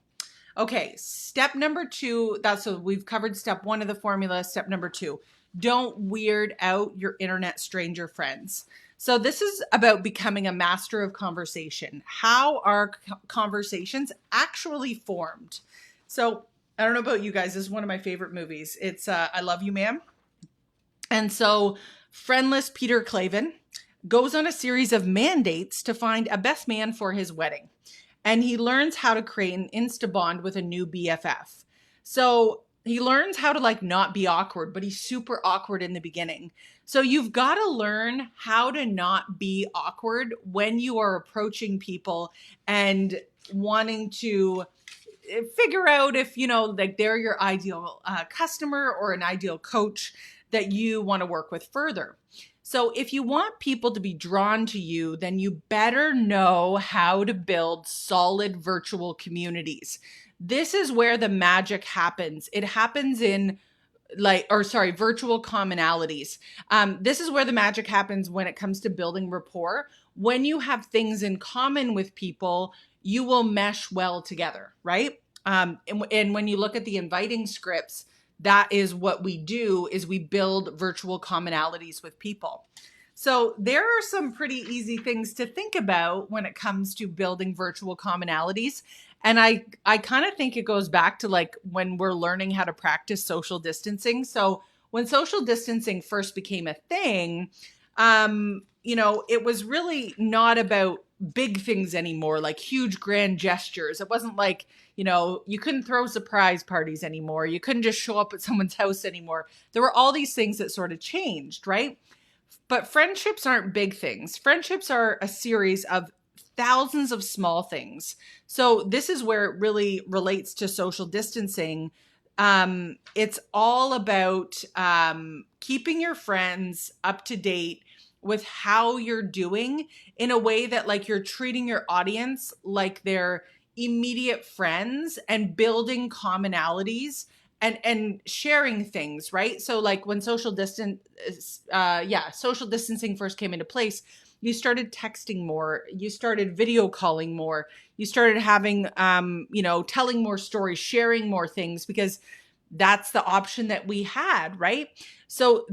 Okay, step number 2, so we've covered step 1 of the formula. Step number 2, don't weird out your internet stranger friends. So this is about becoming a master of conversation. How are conversations actually formed? So I don't know about you guys, this is one of my favorite movies. It's I Love You, Ma'am. And so friendless Peter Clavin goes on a series of mandates to find a best man for his wedding. And he learns how to create an insta bond with a new BFF. So he learns how to like not be awkward, but he's super awkward in the beginning. So you've got to learn how to not be awkward when you are approaching people and wanting to figure out if, like they're your ideal customer or an ideal coach that you want to work with further. So if you want people to be drawn to you, then you better know how to build solid virtual communities. This is where the magic happens. It happens in virtual commonalities. This is where the magic happens when it comes to building rapport. When you have things in common with people, you will mesh well together, right? And when you look at the inviting scripts, that is what we do, is we build virtual commonalities with people. So there are some pretty easy things to think about when it comes to building virtual commonalities. And I kind of think it goes back to like when we're learning how to practice social distancing. So when social distancing first became a thing, it was really not about big things anymore, like huge grand gestures. It wasn't like, you couldn't throw surprise parties anymore. You couldn't just show up at someone's house anymore. There were all these things that sort of changed, right? But friendships aren't big things. Friendships are a series of thousands of small things. So this is where it really relates to social distancing. It's all about keeping your friends up to date with how you're doing in a way that like you're treating your audience like they're immediate friends and building commonalities and sharing things, right? So like when social distancing first came into place, you started texting more, you started video calling more, you started having, telling more stories, sharing more things, because that's the option that we had, right? So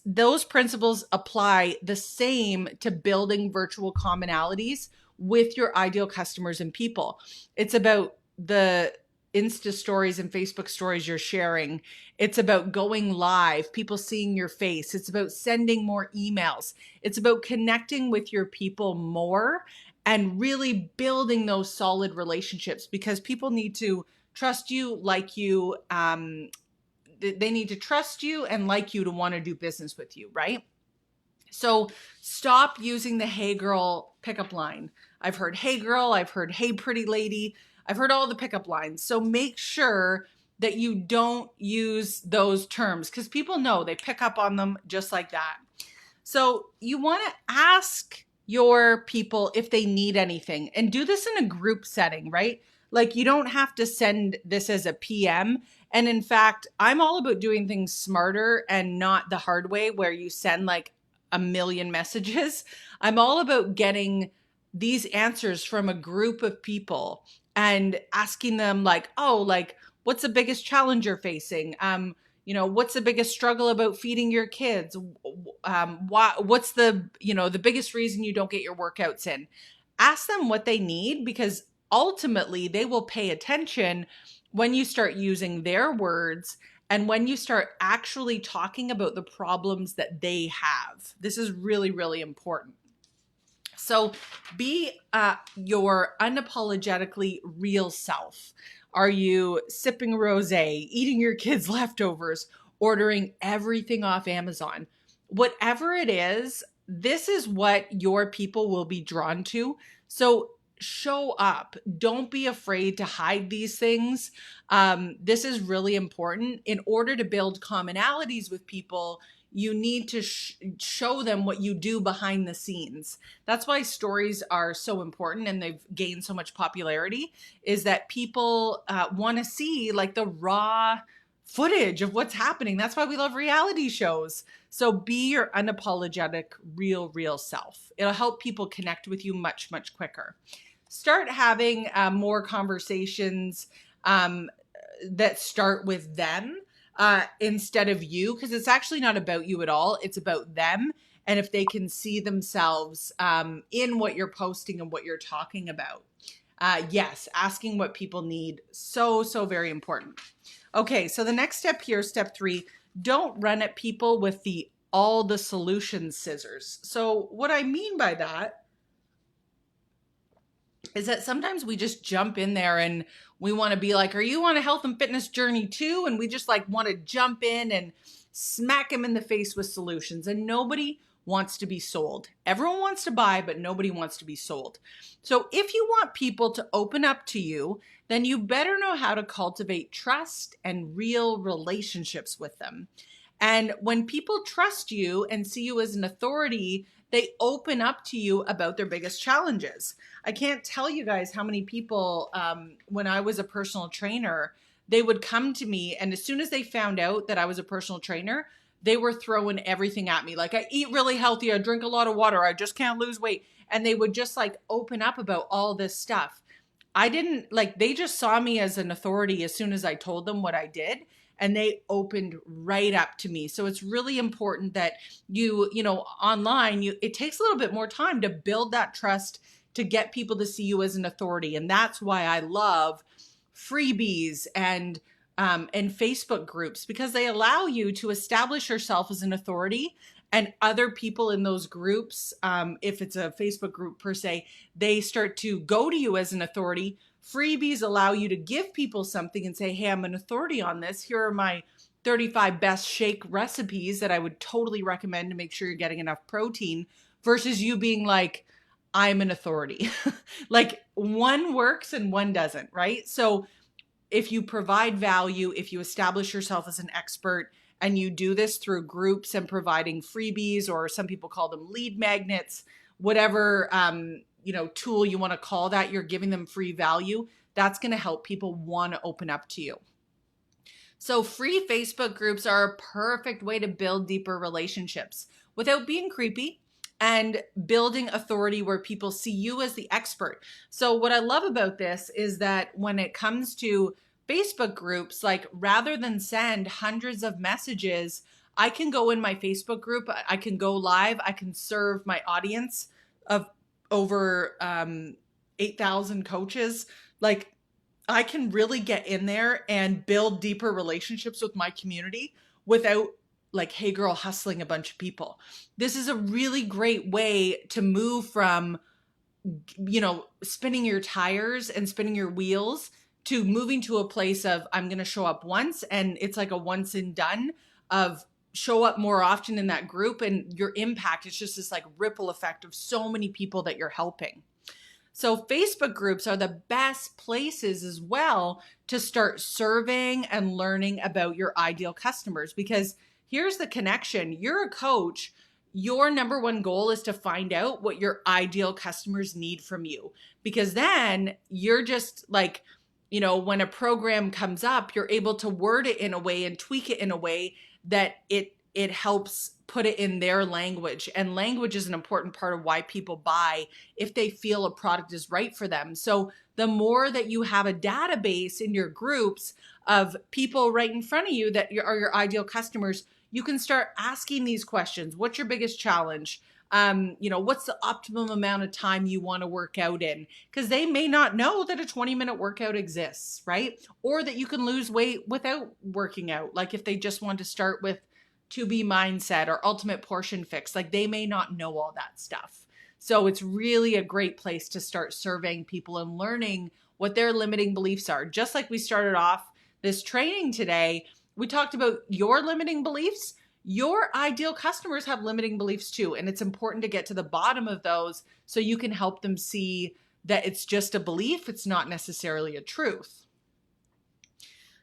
those principles apply the same to building virtual commonalities with your ideal customers and people. It's about the Insta stories and Facebook stories you're sharing. It's about going live, people seeing your face. It's about sending more emails. It's about connecting with your people more and really building those solid relationships, because people need to trust you, like you. They need to trust you and like you to want to do business with you, right? So stop using the hey girl pickup line. I've heard hey girl, I've heard hey pretty lady, I've heard all the pickup lines. So make sure that you don't use those terms, because people know, they pick up on them just like that. So you want to ask your people if they need anything, and do this in a group setting, right? Like you don't have to send this as a PM. And in fact, I'm all about doing things smarter and not the hard way where you send like a million messages. I'm all about getting these answers from a group of people and asking them like, oh, like what's the biggest challenge you're facing? What's the biggest struggle about feeding your kids? What's the biggest reason you don't get your workouts in? Ask them what they need, because ultimately they will pay attention when you start using their words and when you start actually talking about the problems that they have. This is really, really important. So be your unapologetically real self. Are you sipping rosé, eating your kids' leftovers, ordering everything off Amazon? Whatever it is, this is what your people will be drawn to. So show up. Don't be afraid to hide these things. This is really important. In order to build commonalities with people, you need to show them what you do behind the scenes. That's why stories are so important and they've gained so much popularity, is that people want to see like the raw footage of what's happening. That's why we love reality shows. So be your unapologetic, real self. It'll help people connect with you much, much quicker. Start having more conversations that start with them instead of you, because it's actually not about you at all. It's about them. And if they can see themselves in what you're posting and what you're talking about. Yes, asking what people need. So very important. Okay, so the next step here, step 3, don't run at people with all the solution scissors. So what I mean by that is that sometimes we just jump in there and we want to be like, are you on a health and fitness journey too? And we just like want to jump in and smack them in the face with solutions. And nobody wants to be sold. Everyone wants to buy, but nobody wants to be sold. So if you want people to open up to you, then you better know how to cultivate trust and real relationships with them. And when people trust you and see you as an authority, they open up to you about their biggest challenges. I can't tell you guys how many people, when I was a personal trainer, they would come to me, and as soon as they found out that I was a personal trainer, they were throwing everything at me. Like, I eat really healthy, I drink a lot of water, I just can't lose weight. And they would just like open up about all this stuff. They just saw me as an authority as soon as I told them what I did. And they opened right up to me. So it's really important that online, it takes a little bit more time to build that trust, to get people to see you as an authority. And that's why I love freebies and Facebook groups, because they allow you to establish yourself as an authority and other people in those groups, if it's a Facebook group per se, they start to go to you as an authority. Freebies allow you to give people something and say, hey, I'm an authority on this. Here are my 35 best shake recipes that I would totally recommend to make sure you're getting enough protein, versus you being like, I'm an authority. Like one works and one doesn't, right? So if you provide value, if you establish yourself as an expert, and you do this through groups and providing freebies, or some people call them lead magnets, whatever tool you want to call that, you're giving them free value. That's going to help people want to open up to you. So free Facebook groups are a perfect way to build deeper relationships without being creepy, and building authority where people see you as the expert. So what I love about this is that when it comes to Facebook groups, like rather than send hundreds of messages, I can go in my Facebook group, I can go live, I can serve my audience of over 8,000 coaches. Like I can really get in there and build deeper relationships with my community without like, hey girl, hustling a bunch of people. This is a really great way to move from, spinning your tires and spinning your wheels to moving to a place of, I'm going to show up once, and it's like a once and done of show up more often in that group, and your impact is just this like ripple effect of so many people that you're helping. So Facebook groups are the best places as well to start serving and learning about your ideal customers, because here's the connection. You're a coach. Your number one goal is to find out what your ideal customers need from you, because then you're just like, when a program comes up, you're able to word it in a way and tweak it in a way that it helps put it in their language. And language is an important part of why people buy, if they feel a product is right for them. So the more that you have a database in your groups of people right in front of you that are your ideal customers, you can start asking these questions. What's your biggest challenge? What's the optimum amount of time you want to work out in? Because they may not know that a 20-minute workout exists, right? Or that you can lose weight without working out. Like if they just want to start with 2B mindset or ultimate portion fix, like they may not know all that stuff. So it's really a great place to start surveying people and learning what their limiting beliefs are. Just like we started off this training today, we talked about your limiting beliefs. Your ideal customers have limiting beliefs too. And it's important to get to the bottom of those so you can help them see that it's just a belief. It's not necessarily a truth.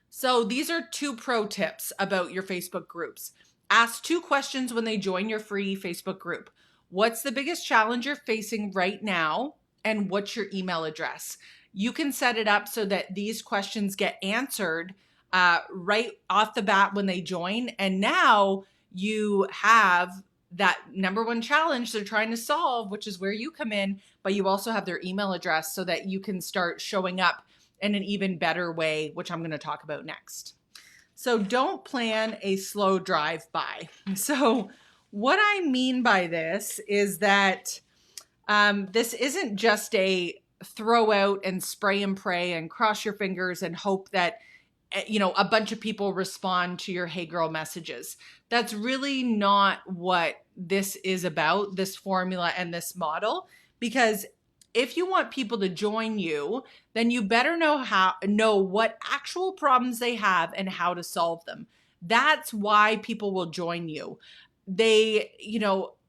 So these are 2 pro tips about your Facebook groups. Ask 2 questions when they join your free Facebook group. What's the biggest challenge you're facing right now? And what's your email address? You can set it up so that these questions get answered right off the bat when they join. And now you have that number one challenge they're trying to solve, which is where you come in, but you also have their email address so that you can start showing up in an even better way, which I'm going to talk about next. So don't plan a slow drive by. So what I mean by this is that this isn't just a throw out and spray and pray and cross your fingers and hope that a bunch of people respond to your hey girl messages. That's really not what this is about, this formula and this model, because if you want people to join you, then you better know what actual problems they have and how to solve them. That's why people will join you. They,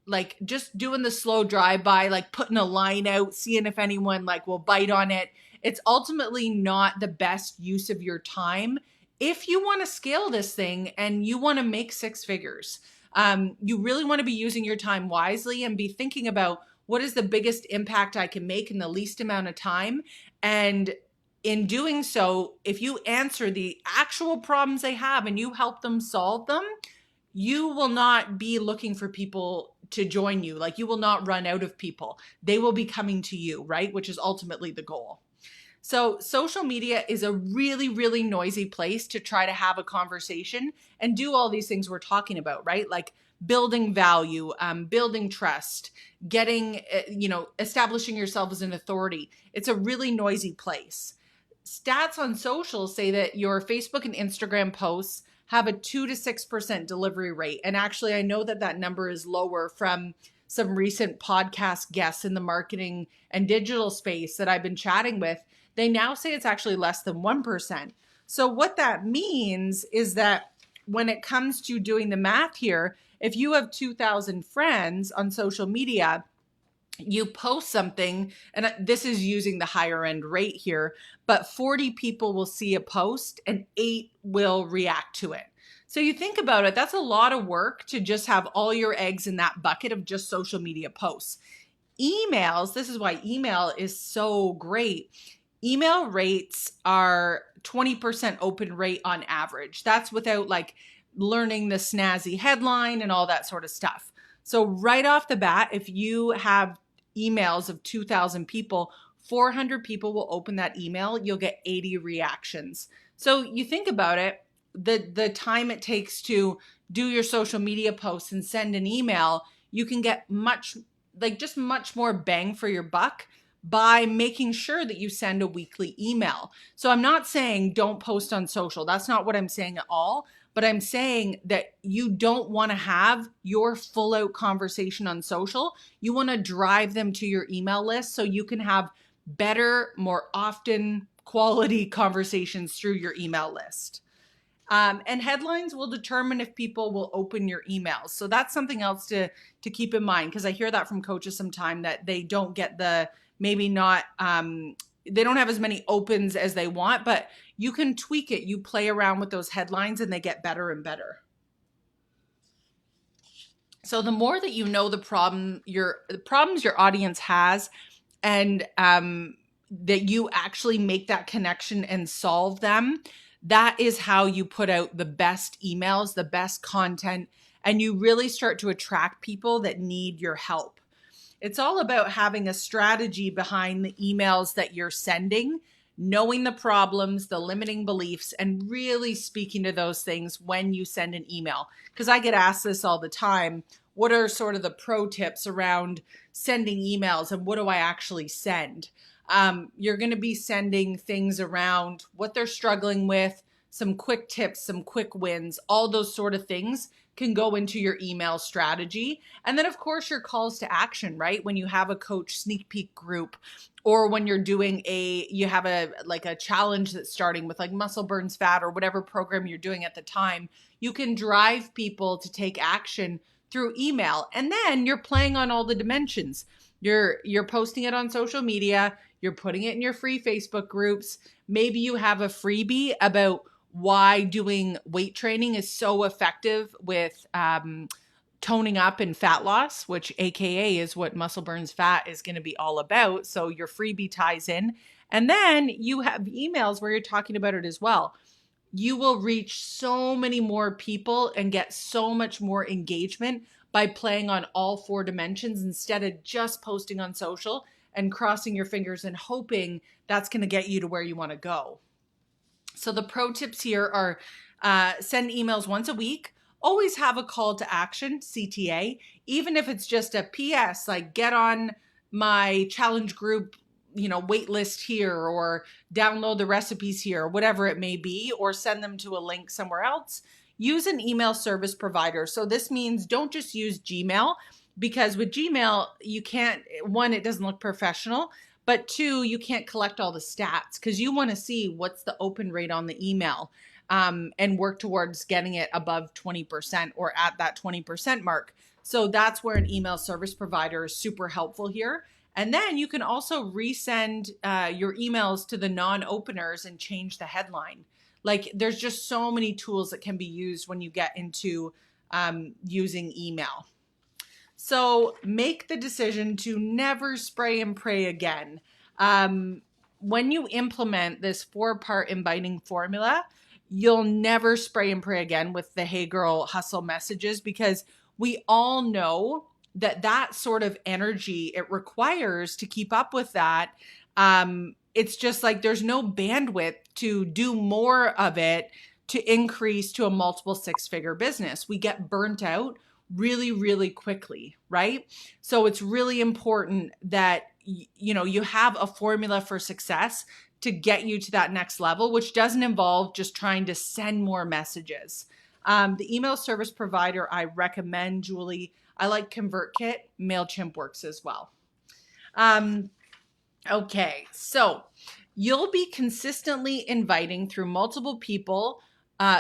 like just doing the slow drive by, like putting a line out, seeing if anyone like will bite on it. It's ultimately not the best use of your time. If you want to scale this thing and you want to make 6 figures, you really want to be using your time wisely and be thinking about what is the biggest impact I can make in the least amount of time. And in doing so, if you answer the actual problems they have and you help them solve them, you will not be looking for people to join you. Like you will not run out of people. They will be coming to you, right? Which is ultimately the goal. So social media is a really, really noisy place to try to have a conversation and do all these things we're talking about, right? Like building value, building trust, getting, establishing yourself as an authority. It's a really noisy place. Stats on social say that your Facebook and Instagram posts have a 2 to 6% delivery rate. And actually, I know that that number is lower from some recent podcast guests in the marketing and digital space that I've been chatting with. They now say it's actually less than 1%. So what that means is that when it comes to doing the math here, if you have 2,000 friends on social media, you post something, and this is using the higher end rate here, but 40 people will see a post and 8 will react to it. So you think about it, that's a lot of work to just have all your eggs in that bucket of just social media posts. Emails, this is why email is so great. Email rates are 20% open rate on average. That's without like learning the snazzy headline and all that sort of stuff. So right off the bat, if you have emails of 2,000 people, 400 people will open that email. You'll get 80 reactions. So you think about it, the time it takes to do your social media posts and send an email, you can get much more bang for your buck by making sure that you send a weekly email. So I'm not saying don't post on social. That's not what I'm saying at all. But I'm saying that you don't want to have your full out conversation on social. You want to drive them to your email list so you can have better, more often quality conversations through your email list. And headlines will determine if people will open your emails. So that's something else to keep in mind, because I hear that from coaches sometimes that they don't get they don't have as many opens as they want, but you can tweak it. You play around with those headlines and they get better and better. So the more that you know the problems your audience has, and that you actually make that connection and solve them, that is how you put out the best emails, the best content, and you really start to attract people that need your help. It's all about having a strategy behind the emails that you're sending, knowing the problems, the limiting beliefs, and really speaking to those things when you send an email. Because I get asked this all the time. What are sort of the pro tips around sending emails, and what do I actually send? You're going to be sending things around what they're struggling with, some quick tips, some quick wins, all those sort of things can go into your email strategy. And then of course your calls to action, right? When you have a coach sneak peek group, or when you're doing you have a challenge that's starting with like muscle burns fat or whatever program you're doing at the time, you can drive people to take action through email. And then you're playing on all the dimensions. You're posting it on social media, you're putting it in your free Facebook groups. Maybe you have a freebie about why doing weight training is so effective with toning up and fat loss, which AKA is what Muscle Burns Fat is going to be all about. So your freebie ties in. And then you have emails where you're talking about it as well. You will reach so many more people and get so much more engagement by playing on all 4 dimensions instead of just posting on social and crossing your fingers and hoping that's going to get you to where you want to go. So the pro tips here are send emails once a week. Always have a call to action, CTA, even if it's just a PS, like get on my challenge group, wait list here, or download the recipes here, whatever it may be, or send them to a link somewhere else. Use an email service provider. So this means don't just use Gmail, because with Gmail, you can't, 1, it doesn't look professional, but 2, you can't collect all the stats because you want to see what's the open rate on the email and work towards getting it above 20% or at that 20% mark. So that's where an email service provider is super helpful here. And then you can also resend your emails to the non-openers and change the headline. Like there's just so many tools that can be used when you get into using email. So make the decision to never spray and pray again. When you implement this 4-part inviting formula, you'll never spray and pray again with the Hey Girl Hustle messages, because we all know that sort of energy it requires to keep up with that. It's just like there's no bandwidth to do more of it to increase to a multiple 6-figure business. We get burnt out really, really quickly, right? So it's really important that you have a formula for success to get you to that next level, which doesn't involve just trying to send more messages. The email service provider I recommend, Julie, I like ConvertKit. MailChimp works as well. Okay, so you'll be consistently inviting through multiple people,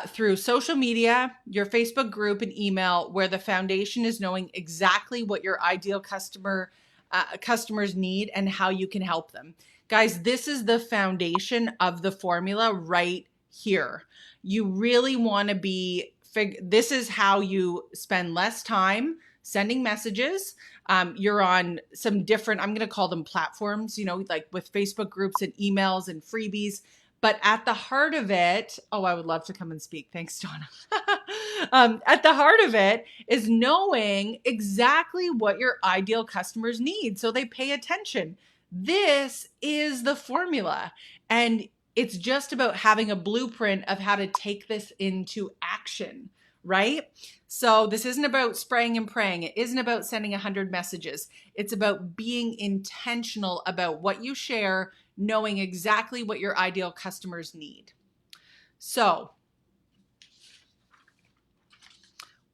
through social media, your Facebook group, and email, where the foundation is knowing exactly what your ideal customers need and how you can help them. Guys, this is the foundation of the formula right here. You really want to be, this is how you spend less time sending messages. You're on some different, I'm going to call them platforms, like with Facebook groups and emails and freebies. But at the heart of it, oh, I would love to come and speak. Thanks, Donna. At the heart of it is knowing exactly what your ideal customers need so they pay attention. This is the formula. And it's just about having a blueprint of how to take this into action, right? So this isn't about spraying and praying. It isn't about sending 100 messages. It's about being intentional about what you share, knowing exactly what your ideal customers need. So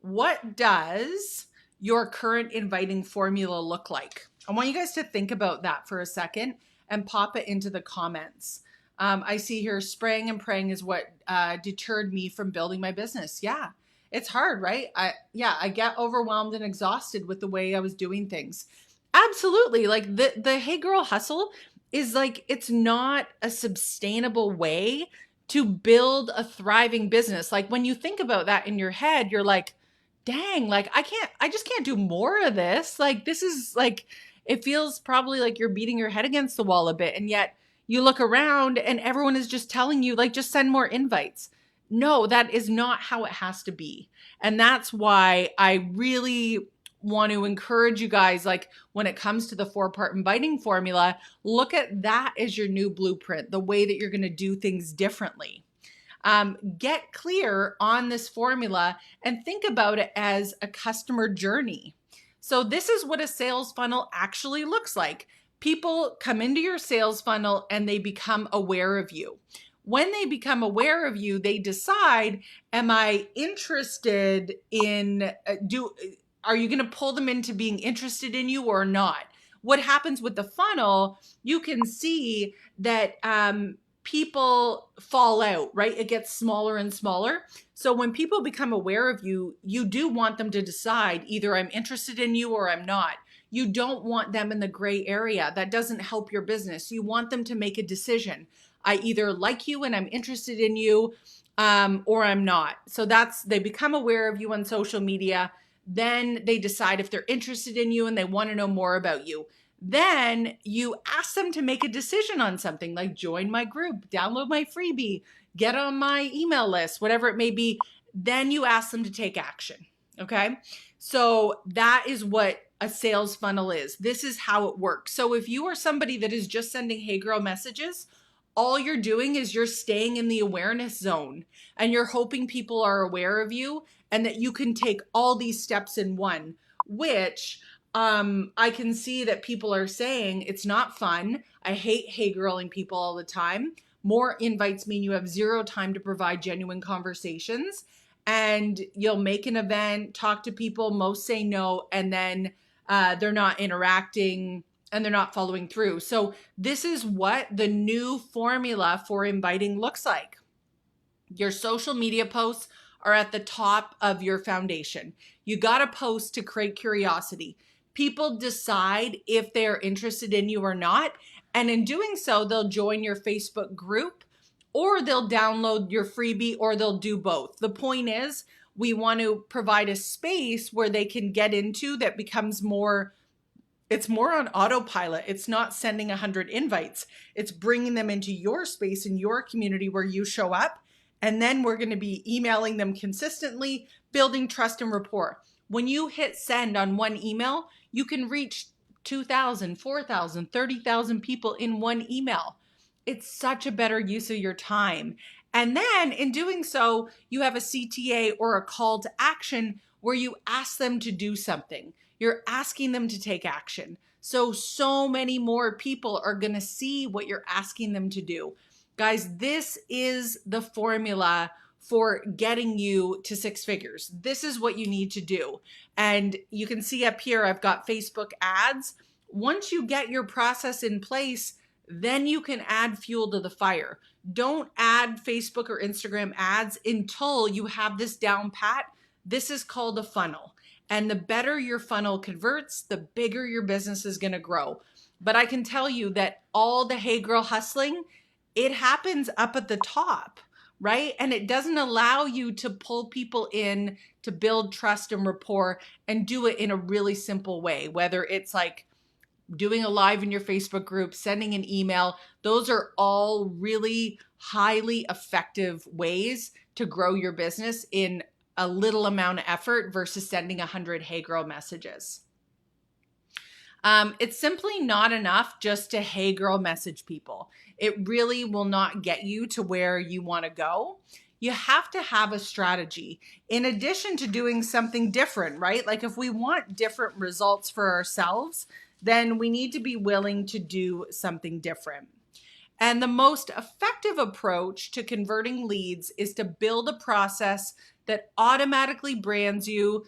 what does your current inviting formula look like? I want you guys to think about that for a second and pop it into the comments. I see here, spraying and praying is what deterred me from building my business. Yeah, it's hard, right? I get overwhelmed and exhausted with the way I was doing things. Absolutely. Like the Hey Girl hustle is like, it's not a sustainable way to build a thriving business. Like when you think about that in your head, you're like, dang, like I just can't do more of this. Like this is like, it feels probably like you're beating your head against the wall a bit. And yet you look around and everyone is just telling you like, just send more invites. No, that is not how it has to be. And that's why I really want to encourage you guys, like when it comes to the 4-part inviting formula, look at that as your new blueprint, the way that you're going to do things differently. Get clear on this formula and think about it as a customer journey. So this is what a sales funnel actually looks like. People come into your sales funnel and they become aware of you. When they become aware of you, they decide, am I interested in, are you going to pull them into being interested in you or not? What happens with the funnel, you can see that people fall out, right? It gets smaller and smaller. So when people become aware of you, you do want them to decide either I'm interested in you or I'm not. You don't want them in the gray area. That doesn't help your business. You want them to make a decision. I either like you and I'm interested in you, or I'm not. So they become aware of you on social media. Then they decide if they're interested in you and they want to know more about you. Then you ask them to make a decision on something like join my group, download my freebie, get on my email list, whatever it may be. Then you ask them to take action. Okay. So that is what a sales funnel is. This is how it works. So if you are somebody that is just sending Hey Girl messages, all you're doing is you're staying in the awareness zone and you're hoping people are aware of you and that you can take all these steps in one, which I can see that people are saying it's not fun. I hate Hey Girling people all the time. More invites mean you have zero time to provide genuine conversations, and you'll make an event, talk to people, most say no, and then they're not interacting and they're not following through. So this is what the new formula for inviting looks like. Your social media posts are at the top of your foundation. You got to post to create curiosity. People decide if they're interested in you or not. And in doing so, they'll join your Facebook group or they'll download your freebie or they'll do both. The point is, we want to provide a space where they can get into that becomes more, it's more on autopilot. It's not sending 100 invites. It's bringing them into your space in your community where you show up. And then we're going to be emailing them consistently, building trust and rapport. When you hit send on one email, you can reach 2,000, 4,000, 30,000 people in one email. It's such a better use of your time. And then in doing so, you have a CTA or a call to action where you ask them to do something. You're asking them to take action. So many more people are going to see what you're asking them to do. Guys, this is the formula for getting you to 6 figures. This is what you need to do. And you can see up here, I've got Facebook ads. Once you get your process in place, then you can add fuel to the fire. Don't add Facebook or Instagram ads until you have this down pat. This is called a funnel. And the better your funnel converts, the bigger your business is going to grow. But I can tell you that all the hey girl hustling, it happens up at the top, right? And it doesn't allow you to pull people in to build trust and rapport and do it in a really simple way, whether it's like doing a live in your Facebook group, sending an email. Those are all really highly effective ways to grow your business in a little amount of effort versus sending 100 hey girl messages. It's simply not enough just to hey girl message people. It really will not get you to where you want to go. You have to have a strategy in addition to doing something different, right? Like if we want different results for ourselves, then we need to be willing to do something different. And the most effective approach to converting leads is to build a process that automatically brands you.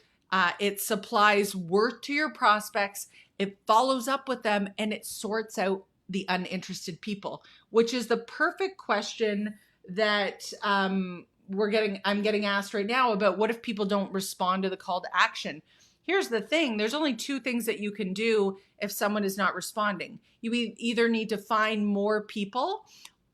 It supplies worth to your prospects. It follows up with them and it sorts out the uninterested people, which is the perfect question that I'm getting asked right now about what if people don't respond to the call to action. Here's the thing. There's only 2 things that you can do if someone is not responding. You either need to find more people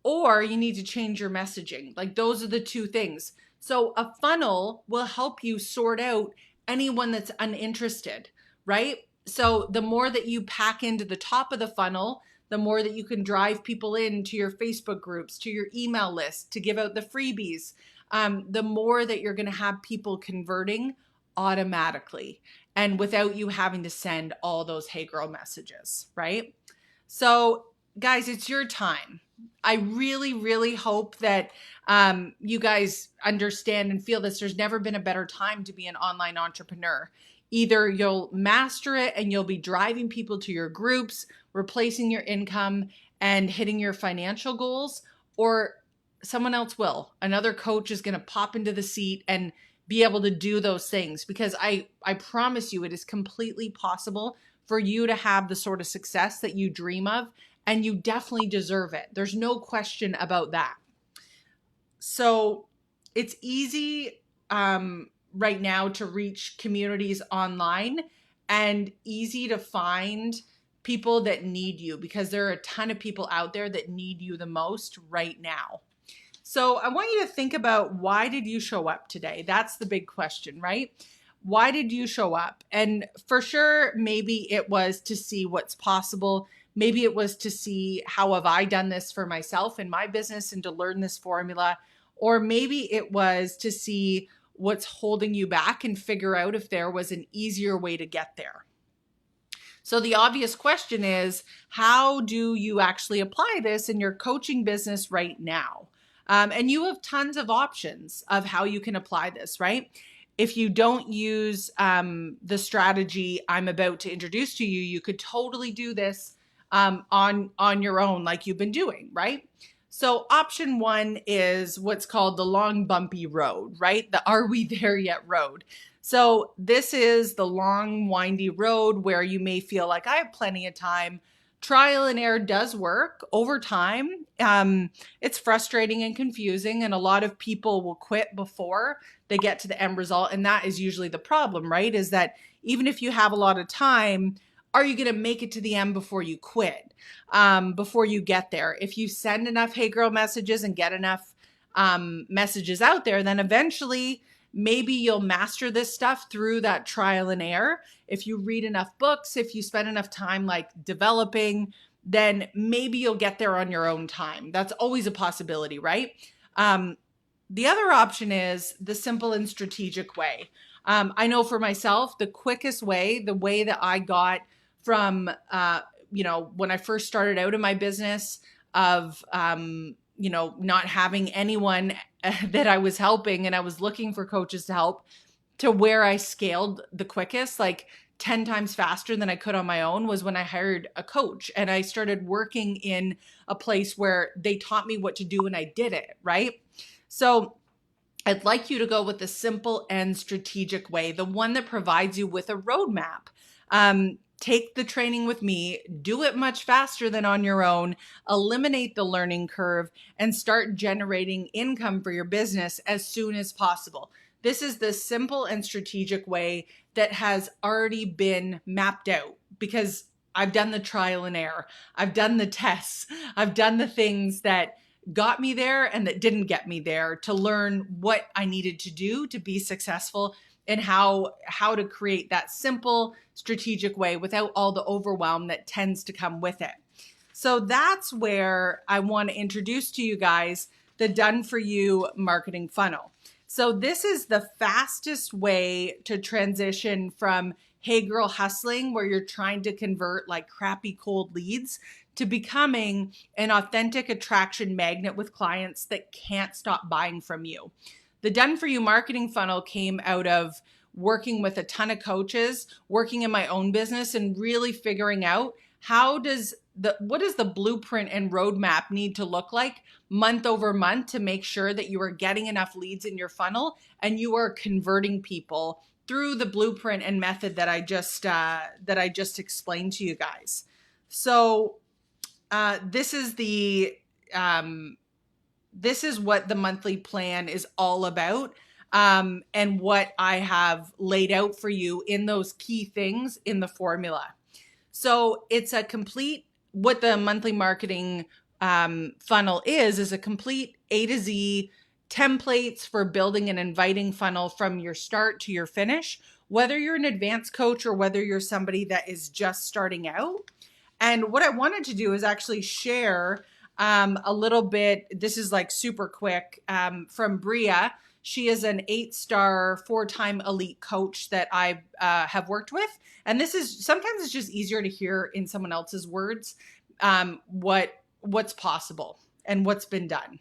or you need to change your messaging. Like those are the 2 things. So a funnel will help you sort out anyone that's uninterested, right? So the more that you pack into the top of the funnel, the more that you can drive people into your Facebook groups, to your email list, to give out the freebies, the more that you're going to have people converting automatically and without you having to send all those hey girl messages, right? So guys, it's your time. I really, really hope that you guys understand and feel this. There's never been a better time to be an online entrepreneur. Either you'll master it and you'll be driving people to your groups, replacing your income and hitting your financial goals, or someone else will. Another coach is going to pop into the seat and be able to do those things, because I promise you it is completely possible for you to have the sort of success that you dream of, and you definitely deserve it. There's no question about that. So it's easy right now to reach communities online and easy to find people that need you, because there are a ton of people out there that need you the most right now. So I want you to think about, why did you show up today? That's the big question, right? Why did you show up? And for sure, maybe it was to see what's possible. Maybe it was to see how have I done this for myself in my business and to learn this formula. Or maybe it was to see what's holding you back and figure out if there was an easier way to get there. So the obvious question is, how do you actually apply this in your coaching business right now? And you have tons of options of how you can apply this, right? If you don't use the strategy I'm about to introduce to you, you could totally do this on your own, like you've been doing, right? So option 1 is what's called the long bumpy road, right? The are we there yet road. So this is the long windy road where you may feel like I have plenty of time. Trial and error does work over time. It's frustrating and confusing, and a lot of people will quit before they get to the end result. And that is usually the problem, right? Is that even if you have a lot of time, are you going to make it to the end before you quit, before you get there? If you send enough hey girl messages and get enough messages out there, then eventually maybe you'll master this stuff through that trial and error. If you read enough books, if you spend enough time like developing, then maybe you'll get there on your own time. That's always a possibility, right? The other option is the simple and strategic way. I know for myself, the quickest way, the way that I got from, when I first started out in my business of, not having anyone that I was helping, and I was looking for coaches to help, to where I scaled the quickest, like 10 times faster than I could on my own was when I hired a coach and I started working in a place where they taught me what to do and I did it, right? So I'd like you to go with the simple and strategic way, the one that provides you with a roadmap. Take the training with me, do it much faster than on your own, eliminate the learning curve, and start generating income for your business as soon as possible. This is the simple and strategic way that has already been mapped out because I've done the trial and error. I've done the tests. I've done the things that got me there and that didn't get me there to learn what I needed to do to be successful and how to create that simple strategic way without all the overwhelm that tends to come with it. So that's where I want to introduce to you guys the Done For You marketing funnel. So this is the fastest way to transition from hey girl hustling, where you're trying to convert like crappy cold leads, to becoming an authentic attraction magnet with clients that can't stop buying from you. The Done For You marketing funnel came out of working with a ton of coaches, working in my own business, and really figuring out what does the blueprint and roadmap need to look like month over month to make sure that you are getting enough leads in your funnel and you are converting people through the blueprint and method that I just explained to you guys. So this is what the monthly plan is all about, and what I have laid out for you in those key things in the formula. So it's what the monthly marketing funnel is a complete A to Z templates for building an inviting funnel from your start to your finish, whether you're an advanced coach or whether you're somebody that is just starting out. And what I wanted to do is actually share a little bit. This is like super quick from Bria. She is an 8-star, 4-time elite coach that I have worked with. And this is sometimes it's just easier to hear in someone else's words what's possible and what's been done.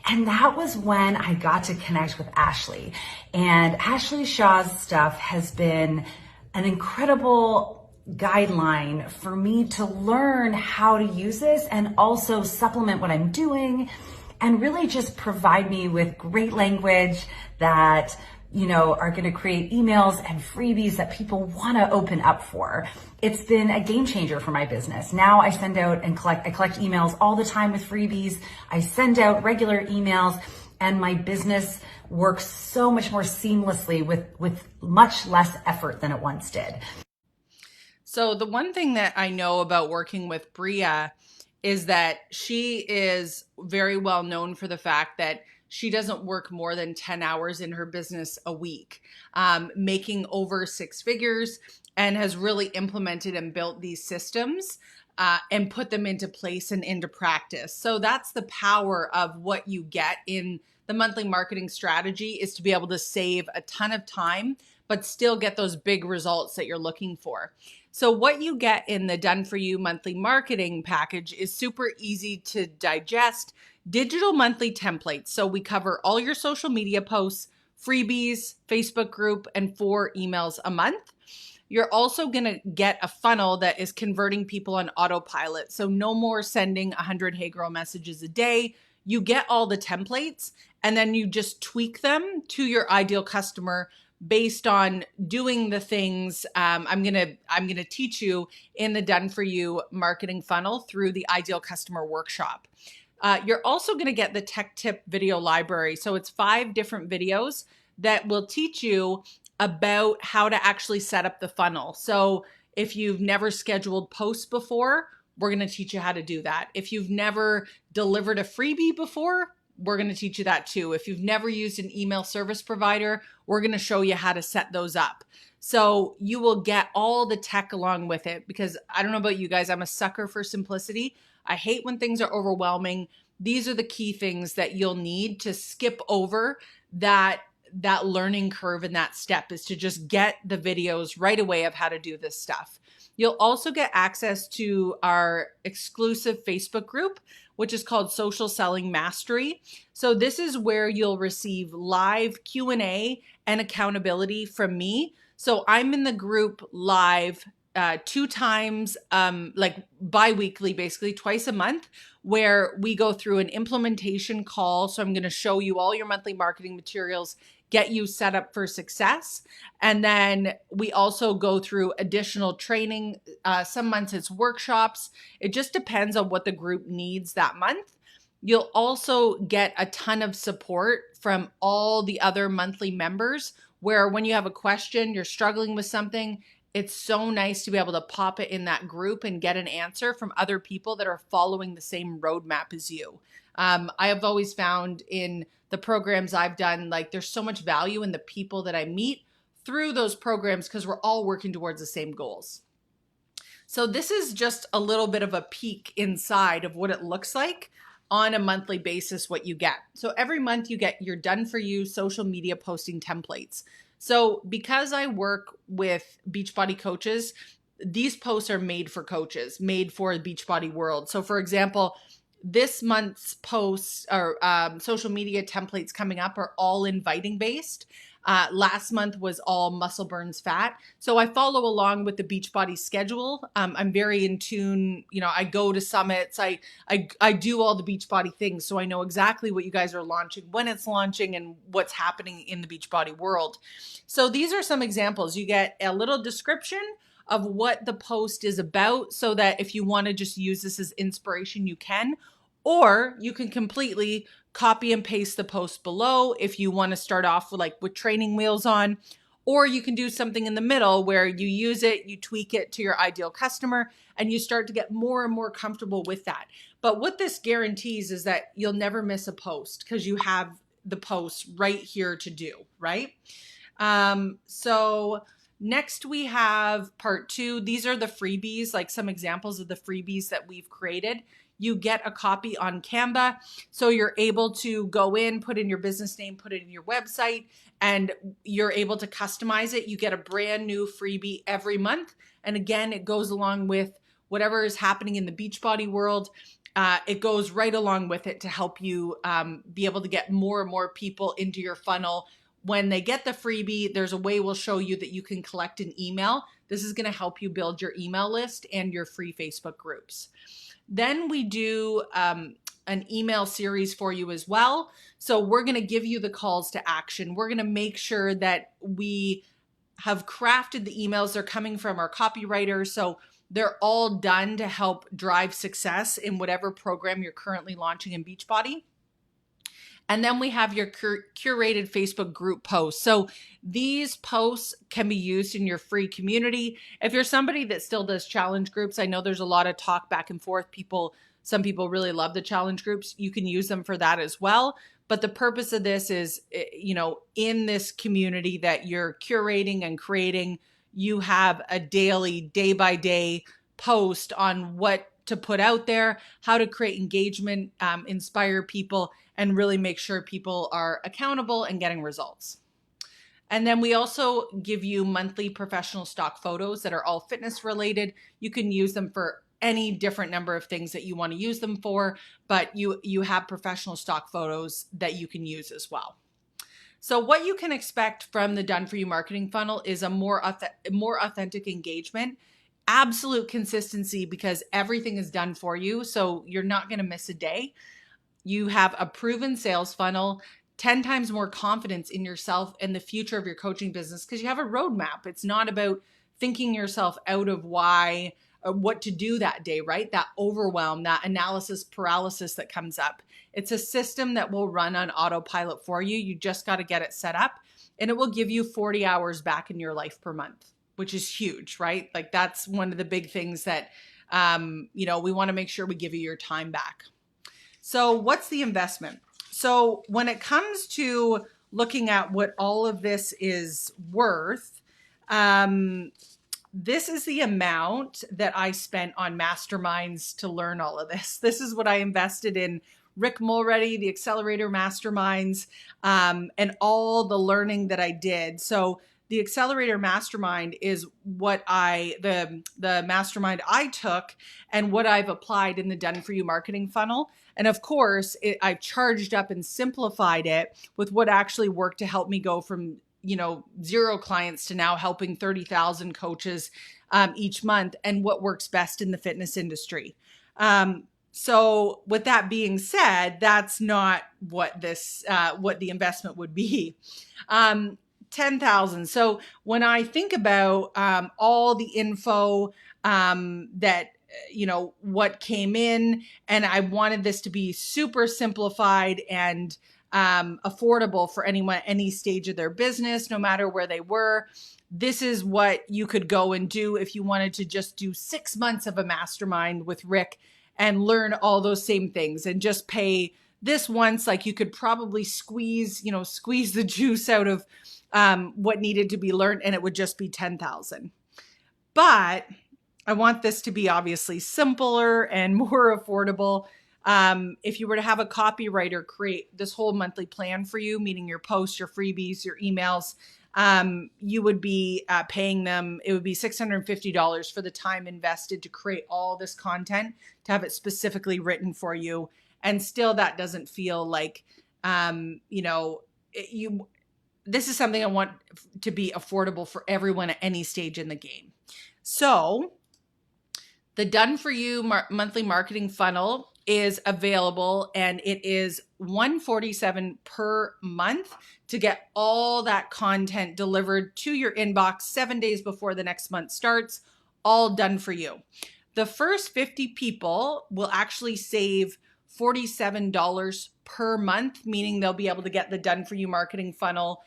And that was when I got to connect with Ashley. And Ashley Shaw's stuff has been an incredible guideline for me to learn how to use this and also supplement what I'm doing and really just provide me with great language that, are going to create emails and freebies that people want to open up for. It's been a game changer for my business. Now I send out and collect emails all the time with freebies. I send out regular emails and my business works so much more seamlessly with much less effort than it once did. So the one thing that I know about working with Bria is that she is very well known for the fact that she doesn't work more than 10 hours in her business a week, making over 6 figures, and has really implemented and built these systems and put them into place and into practice. So that's the power of what you get in the monthly marketing strategy, is to be able to save a ton of time, but still get those big results that you're looking for. So what you get in the Done For You monthly marketing package is super easy to digest digital monthly templates. So we cover all your social media posts, freebies, Facebook group, and 4 emails a month. You're also going to get a funnel that is converting people on autopilot. So no more sending 100 Hey Girl messages a day. You get all the templates and then you just tweak them to your ideal customer based on doing the things I'm gonna teach you in the Done For You marketing funnel through the Ideal Customer Workshop. You're also gonna get the tech tip video library. So it's 5 different videos that will teach you about how to actually set up the funnel. So if you've never scheduled posts before, we're gonna teach you how to do that. If you've never delivered a freebie before, we're going to teach you that too. If you've never used an email service provider, we're going to show you how to set those up. So you will get all the tech along with it, because I don't know about you guys, I'm a sucker for simplicity. I hate when things are overwhelming. These are the key things that you'll need to skip over that learning curve, and that step is to just get the videos right away of how to do this stuff. You'll also get access to our exclusive Facebook group, which is called Social Selling Mastery. So this is where you'll receive live Q&A and accountability from me. So I'm in the group live 2 times, like bi-weekly, basically twice a month, where we go through an implementation call. So I'm going to show you all your monthly marketing materials, get you set up for success. And then we also go through additional training. Some months it's workshops. It just depends on what the group needs that month. You'll also get a ton of support from all the other monthly members, where when you have a question, you're struggling with something, it's so nice to be able to pop it in that group and get an answer from other people that are following the same roadmap as you. I have always found in the programs I've done, like there's so much value in the people that I meet through those programs because we're all working towards the same goals. So this is just a little bit of a peek inside of what it looks like on a monthly basis, what you get. So every month you get your done for you social media posting templates. So because I work with Beachbody coaches, these posts are made for coaches, made for the Beachbody world. So for example, this month's posts or social media templates coming up are all inviting based. Last month was all muscle burns fat. So I follow along with the Beachbody schedule. I'm very in tune. You know, I go to summits. I do all the Beachbody things. So I know exactly what you guys are launching, when it's launching, and what's happening in the Beachbody world. So these are some examples. You get a little description of what the post is about, so that if you want to just use this as inspiration, you can, or you can completely copy and paste the post below if you want to start off with training wheels on, or you can do something in the middle where you use it, you tweak it to your ideal customer, and you start to get more and more comfortable with that. But what this guarantees is that you'll never miss a post because you have the post right here to do, right? So next we have part 2. These are the freebies, like some examples of the freebies that we've created. You get a copy on Canva. So you're able to go in, put in your business name, put it in your website, and you're able to customize it. You get a brand new freebie every month. And again, it goes along with whatever is happening in the Beachbody world. It goes right along with it to help you be able to get more and more people into your funnel. When they get the freebie, there's a way we'll show you that you can collect an email. This is going to help you build your email list and your free Facebook groups. Then we do an email series for you as well. So we're going to give you the calls to action. We're going to make sure that we have crafted the emails. They're coming from our copywriter. So they're all done to help drive success in whatever program you're currently launching in Beachbody. And then we have your curated Facebook group posts. So these posts can be used in your free community. If you're somebody that still does challenge groups, I know there's a lot of talk back and forth. Some people really love the challenge groups. You can use them for that as well. But the purpose of this is, in this community that you're curating and creating, you have a daily, day by day post on what to put out there, how to create engagement, inspire people, and really make sure people are accountable and getting results. And then we also give you monthly professional stock photos that are all fitness related. You can use them for any different number of things that you want to use them for, but you have professional stock photos that you can use as well. So what you can expect from the Done For You marketing funnel is a more authentic engagement, absolute consistency, because everything is done for you. So you're not going to miss a day. You have a proven sales funnel, 10 times more confidence in yourself and the future of your coaching business because you have a roadmap. It's not about thinking yourself out of why or what to do that day, right? That overwhelm, that analysis paralysis that comes up. It's a system that will run on autopilot for you. You just got to get it set up, and it will give you 40 hours back in your life per month, which is huge, right? Like that's one of the big things that, we want to make sure we give you your time back. So what's the investment? So when it comes to looking at what all of this is worth, this is the amount that I spent on masterminds to learn all of this. This is what I invested in Rick Mulready, the Accelerator Masterminds, and all the learning that I did. So the Accelerator Mastermind is what the mastermind I took and what I've applied in the Done For You marketing funnel. And of course, I've charged up and simplified it with what actually worked to help me go from 0 clients to now helping 30,000 coaches each month, and what works best in the fitness industry. So with that being said, that's not what what the investment would be. 10,000. So when I think about all the info that, what came in, and I wanted this to be super simplified and affordable for anyone, any stage of their business, no matter where they were. This is what you could go and do if you wanted to just do 6 months of a mastermind with Rick and learn all those same things and just pay this once. Like, you could probably squeeze the juice out of what needed to be learned, and it would just be 10,000. But I want this to be obviously simpler and more affordable. If you were to have a copywriter create this whole monthly plan for you, meaning your posts, your freebies, your emails, you would be paying them. It would be $650 for the time invested to create all this content, to have it specifically written for you. And still, that doesn't feel like, this is something I want to be affordable for everyone at any stage in the game. So the Done For You monthly marketing funnel is available, and it is $147 per month to get all that content delivered to your inbox 7 days before the next month starts, all done for you. The first 50 people will actually save $47 per month, meaning they'll be able to get the Done For You marketing funnel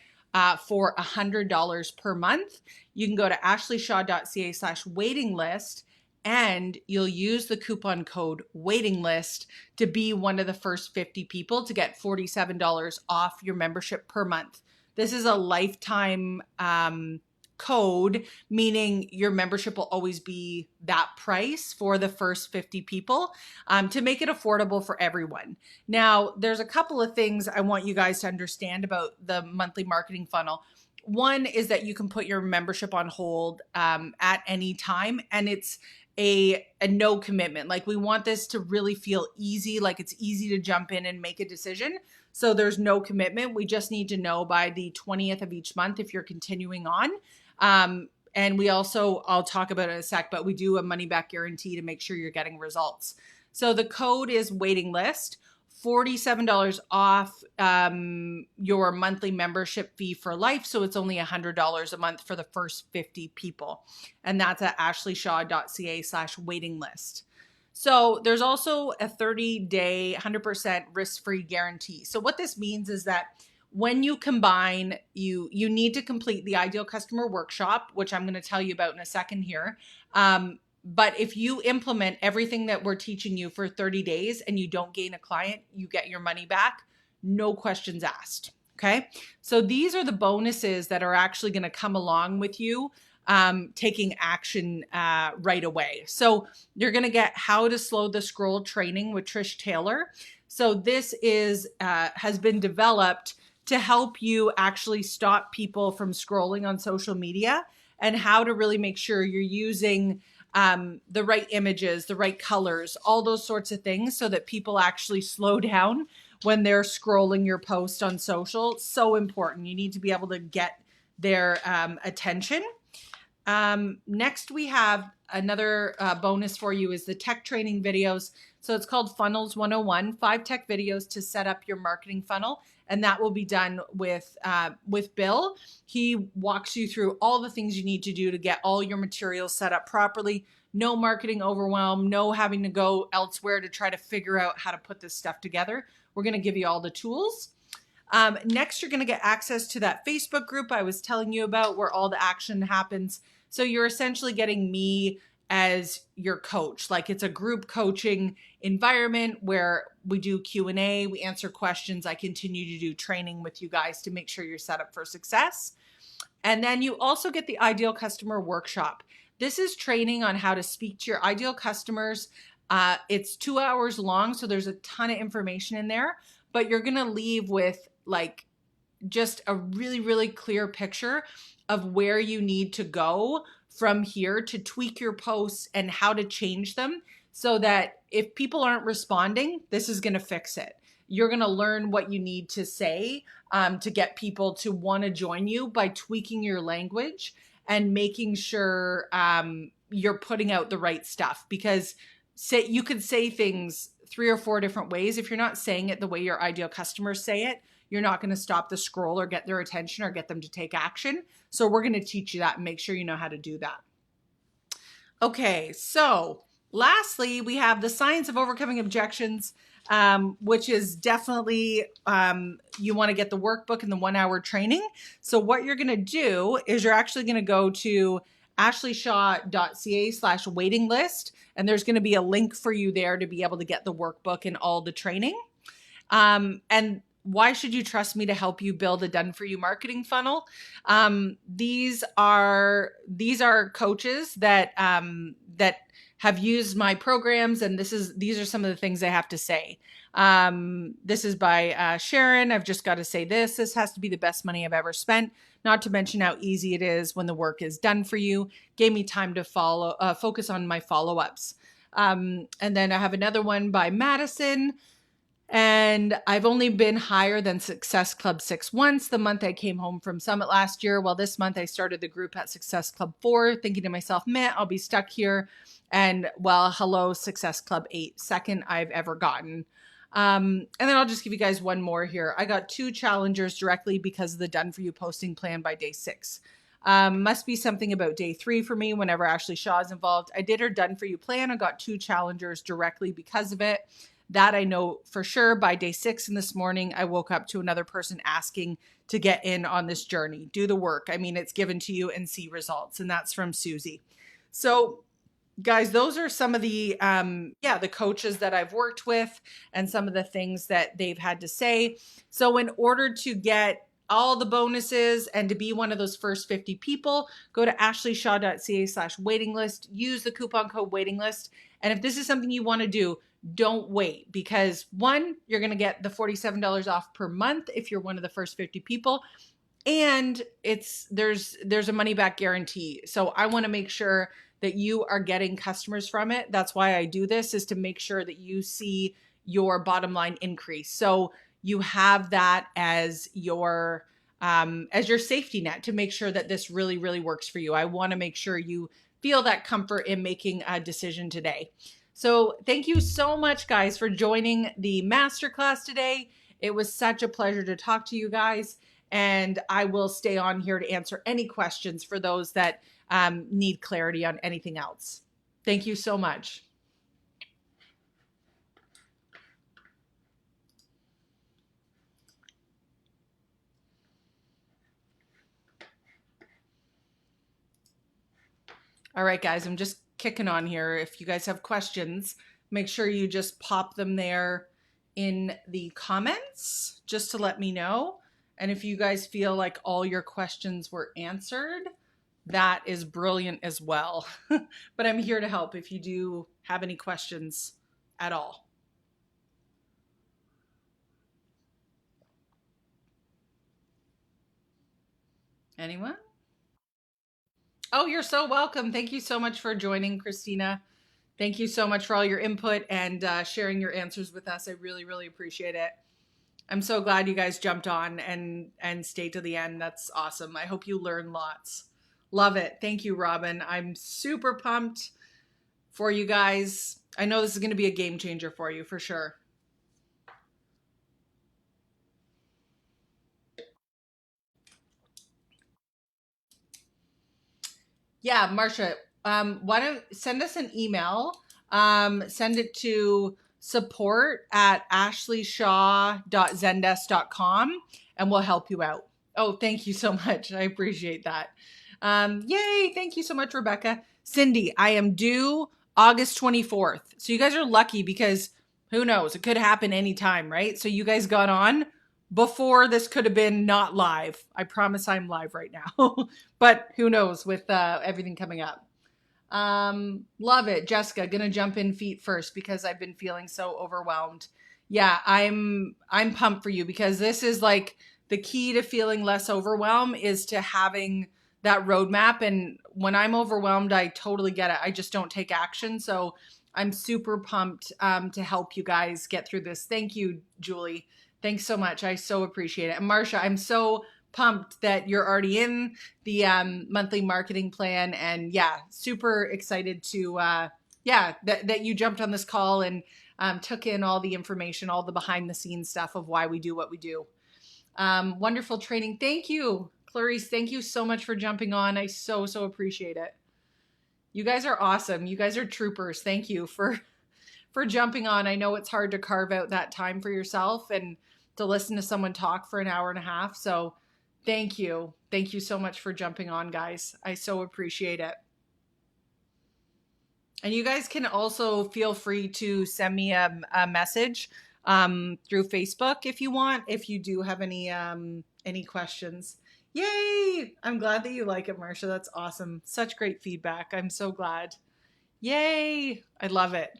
for $100 per month. You can go to ashleyshaw.ca/waiting list, and you'll use the coupon code waiting list to be one of the first 50 people to get $47 off your membership per month. This is a lifetime code, meaning your membership will always be that price for the first 50 people, to make it affordable for everyone. Now, there's a couple of things I want you guys to understand about the monthly marketing funnel. One is that you can put your membership on hold at any time, and it's a no commitment. Like, we want this to really feel easy, like it's easy to jump in and make a decision. So there's no commitment. We just need to know by the 20th of each month if you're continuing on. And we also, I'll talk about it in a sec, but we do a money back guarantee to make sure you're getting results. So the code is waiting list, $47 off your monthly membership fee for life. So it's only $100 a month for the first 50 people. And that's at ashleyshaw.ca/waiting list. So there's also a 30-day, 100% risk-free guarantee. So what this means is that when you combine, you need to complete the Ideal Customer Workshop, which I'm going to tell you about in a second here. But if you implement everything that we're teaching you for 30 days and you don't gain a client, you get your money back, no questions asked. Okay. So these are the bonuses that are actually going to come along with you taking action right away. So you're going to get How to Slow the Scroll training with Trish Taylor. So this has been developed to help you actually stop people from scrolling on social media, and how to really make sure you're using the right images, the right colors, all those sorts of things, so that people actually slow down when they're scrolling your post on social. So important. You need to be able to get their attention. Next, we have another bonus for you is the tech training videos. So it's called Funnels 101, 5 tech videos to set up your marketing funnel. And that will be done with Bill. He walks you through all the things you need to do to get all your materials set up properly. No marketing overwhelm, no having to go elsewhere to try to figure out how to put this stuff together. We're going to give you all the tools. Next, you're going to get access to that Facebook group I was telling you about, where all the action happens. So you're essentially getting me as your coach. Like, it's a group coaching environment where we do Q&A, we answer questions. I continue to do training with you guys to make sure you're set up for success. And then you also get the Ideal Customer Workshop. This is training on how to speak to your ideal customers. It's 2 hours long, so there's a ton of information in there, but you're going to leave with like just a really, really clear picture of where you need to go from here to tweak your posts and how to change them, so that if people aren't responding, this is going to fix it. you're going to learn what you need to say to get people to want to join you by tweaking your language and making sure you're putting out the right stuff. Because you could say things 3 or 4 different ways. If you're not saying it the way your ideal customers say it, you're not going to stop the scroll or get their attention or get them to take action. So we're going to teach you that and make sure you know how to do that. Okay, so lastly, we have the science of overcoming objections, which is definitely, you want to get the workbook and the 1-hour training. So what you're going to do is you're actually going to go to ashleyshaw.ca/waiting list. And there's going to be a link for you there to be able to get the workbook and all the training. And why should you trust me to help you build a done-for-you marketing funnel? These are coaches that have used my programs, and these are some of the things I have to say. This is by Sharon. I've just got to say this. This has to be the best money I've ever spent. Not to mention how easy it is when the work is done for you. Gave me time to focus on my follow-ups. And then I have another one by Madison. And I've only been higher than Success Club 6 once, the month I came home from Summit last year. Well, this month I started the group at Success Club 4, thinking to myself, man, I'll be stuck here. And well, hello, Success Club 8, second I've ever gotten. And then I'll just give you guys one more here. I got 2 challengers directly because of the Done For You posting plan by day 6. Must be something about day 3 for me whenever Ashley Shaw is involved. I did her Done For You plan. I got 2 challengers directly because of it. That I know for sure. By day 6 in this morning, I woke up to another person asking to get in on this journey. Do the work. I mean, it's given to you and see results. And that's from Susie. So guys, those are some of the, the coaches that I've worked with and some of the things that they've had to say. So in order to get all the bonuses and to be one of those first 50 people, go to ashleyshaw.ca/waiting list, use the coupon code waiting list. And if this is something you want to do, don't wait, because 1, you're going to get the $47 off per month if you're one of the first 50 people. And there's a money back guarantee. So I want to make sure that you are getting customers from it. That's why I do this, is to make sure that you see your bottom line increase. So you have that as your safety net to make sure that this really, really works for you. I want to make sure you feel that comfort in making a decision today. So thank you so much, guys, for joining the masterclass today. It was such a pleasure to talk to you guys, and I will stay on here to answer any questions for those that need clarity on anything else. Thank you so much. All right, guys, I'm just kicking on here. If you guys have questions, make sure you just pop them there in the comments just to let me know. And if you guys feel like all your questions were answered, that is brilliant as well. But I'm here to help if you do have any questions at all. Anyone? Oh, you're so welcome. Thank you so much for joining, Christina. Thank you so much for all your input and sharing your answers with us. I really, really appreciate it. I'm so glad you guys jumped on and stayed to the end. That's awesome. I hope you learn lots. Love it. Thank you, Robin. I'm super pumped for you guys. I know this is going to be a game changer for you for sure. Yeah, Marcia, why don't send us an email. Send it to support@ashleyshaw.zendesk.com and we'll help you out. Oh, thank you so much. I appreciate that. Yay. Thank you so much, Rebecca. Cindy, I am due August 24th. So you guys are lucky because who knows? It could happen anytime, right? So you guys got on before this could have been not live. I promise I'm live right now, but who knows with everything coming up. Love it. Jessica, gonna jump in feet first because I've been feeling so overwhelmed. Yeah, I'm pumped for you because this is like the key to feeling less overwhelmed is to having that roadmap. And when I'm overwhelmed, I totally get it. I just don't take action. So I'm super pumped to help you guys get through this. Thank you, Julie. Thanks so much. I so appreciate it. And Marsha, I'm so pumped that you're already in the monthly marketing plan, and yeah, super excited to that you jumped on this call and took in all the information, all the behind the scenes stuff of why we do what we do. Wonderful training. Thank you, Clarice. Thank you so much for jumping on. I so appreciate it. You guys are awesome. You guys are troopers. Thank you for jumping on. I know it's hard to carve out that time for yourself and to listen to someone talk for an hour and a half. So thank you. Thank you so much for jumping on, guys. I so appreciate it. And you guys can also feel free to send me a message through Facebook if you want, if you do have any questions. Yay! I'm glad that you like it, Marsha. That's awesome. Such great feedback. I'm so glad. Yay! I love it.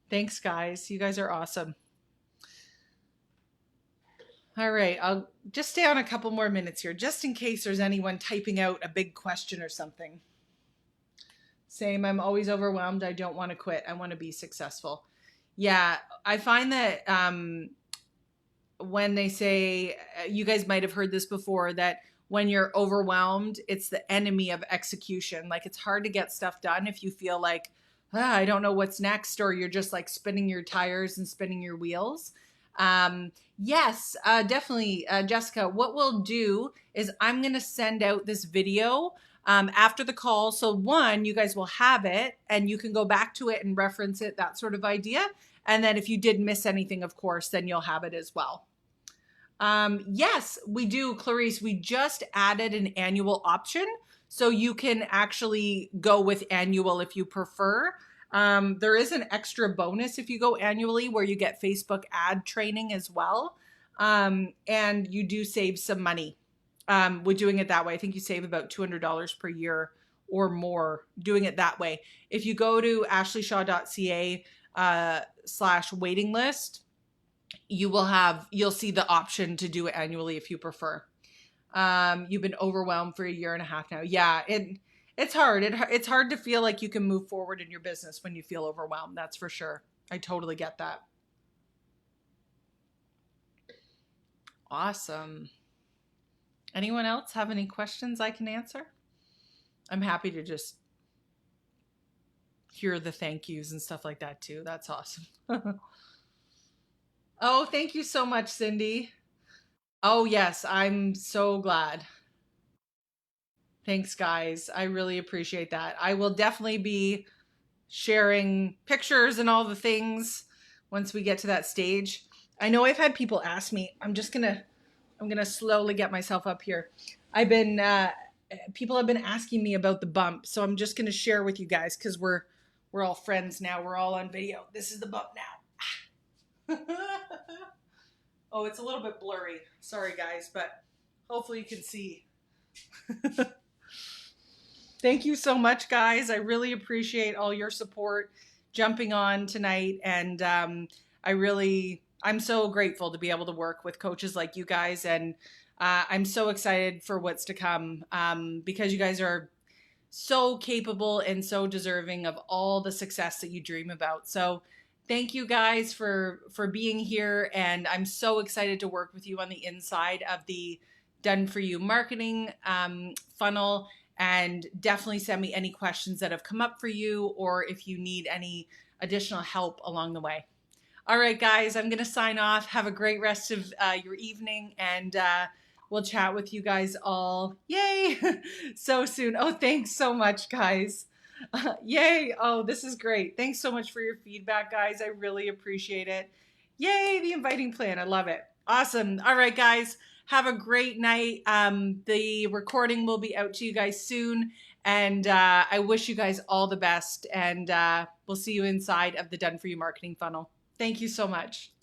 Thanks, guys. You guys are awesome. All right. I'll just stay on a couple more minutes here, just in case there's anyone typing out a big question or something. Same. I'm always overwhelmed. I don't want to quit. I want to be successful. Yeah. I find that when they say, you guys might have heard this before, that when you're overwhelmed, it's the enemy of execution. Like, it's hard to get stuff done if you feel like, I don't know what's next, or you're just like spinning your tires and spinning your wheels. Yes, definitely, Jessica. What we'll do is I'm going to send out this video after the call. So one, you guys will have it and you can go back to it and reference it, that sort of idea. And then if you did miss anything, of course, then you'll have it as well. Yes, we do, Clarice. We just added an annual option. So you can actually go with annual if you prefer. There is an extra bonus if you go annually where you get Facebook ad training as well. And you do save some money with doing it that way. I think you save about $200 per year or more doing it that way. If you go to ashleyshaw.ca /waiting list, you'll see the option to do it annually if you prefer. You've been overwhelmed for a year and a half now. Yeah, it's hard. It's hard to feel like you can move forward in your business when you feel overwhelmed. That's for sure. I totally get that. Awesome. Anyone else have any questions I can answer? I'm happy to just hear the thank yous and stuff like that too. That's awesome. Oh, thank you so much, Cindy. Oh, yes, I'm so glad. Thanks, guys. I really appreciate that. I will definitely be sharing pictures and all the things once we get to that stage. I know I've had people ask me, I'm gonna slowly get myself up here. People have been asking me about the bump, so I'm just gonna share with you guys because we're all friends now. We're all on video. This is the bump now. Oh, it's a little bit blurry. Sorry, guys, but hopefully you can see. Thank you so much, guys. I really appreciate all your support jumping on tonight. And I'm so grateful to be able to work with coaches like you guys. And I'm so excited for what's to come because you guys are so capable and so deserving of all the success that you dream about. So thank you guys for being here. And I'm so excited to work with you on the inside of the Done For You marketing funnel. And definitely send me any questions that have come up for you, or if you need any additional help along the way. All right, guys, I'm going to sign off. Have a great rest of your evening, and we'll chat with you guys all. Yay! So soon. Oh, thanks so much, guys. Yay. Oh, this is great. Thanks so much for your feedback, guys. I really appreciate it. Yay, the inviting plan. I love it. Awesome. All right, guys. Have a great night. The recording will be out to you guys soon. And I wish you guys all the best. And we'll see you inside of the Done For You marketing funnel. Thank you so much.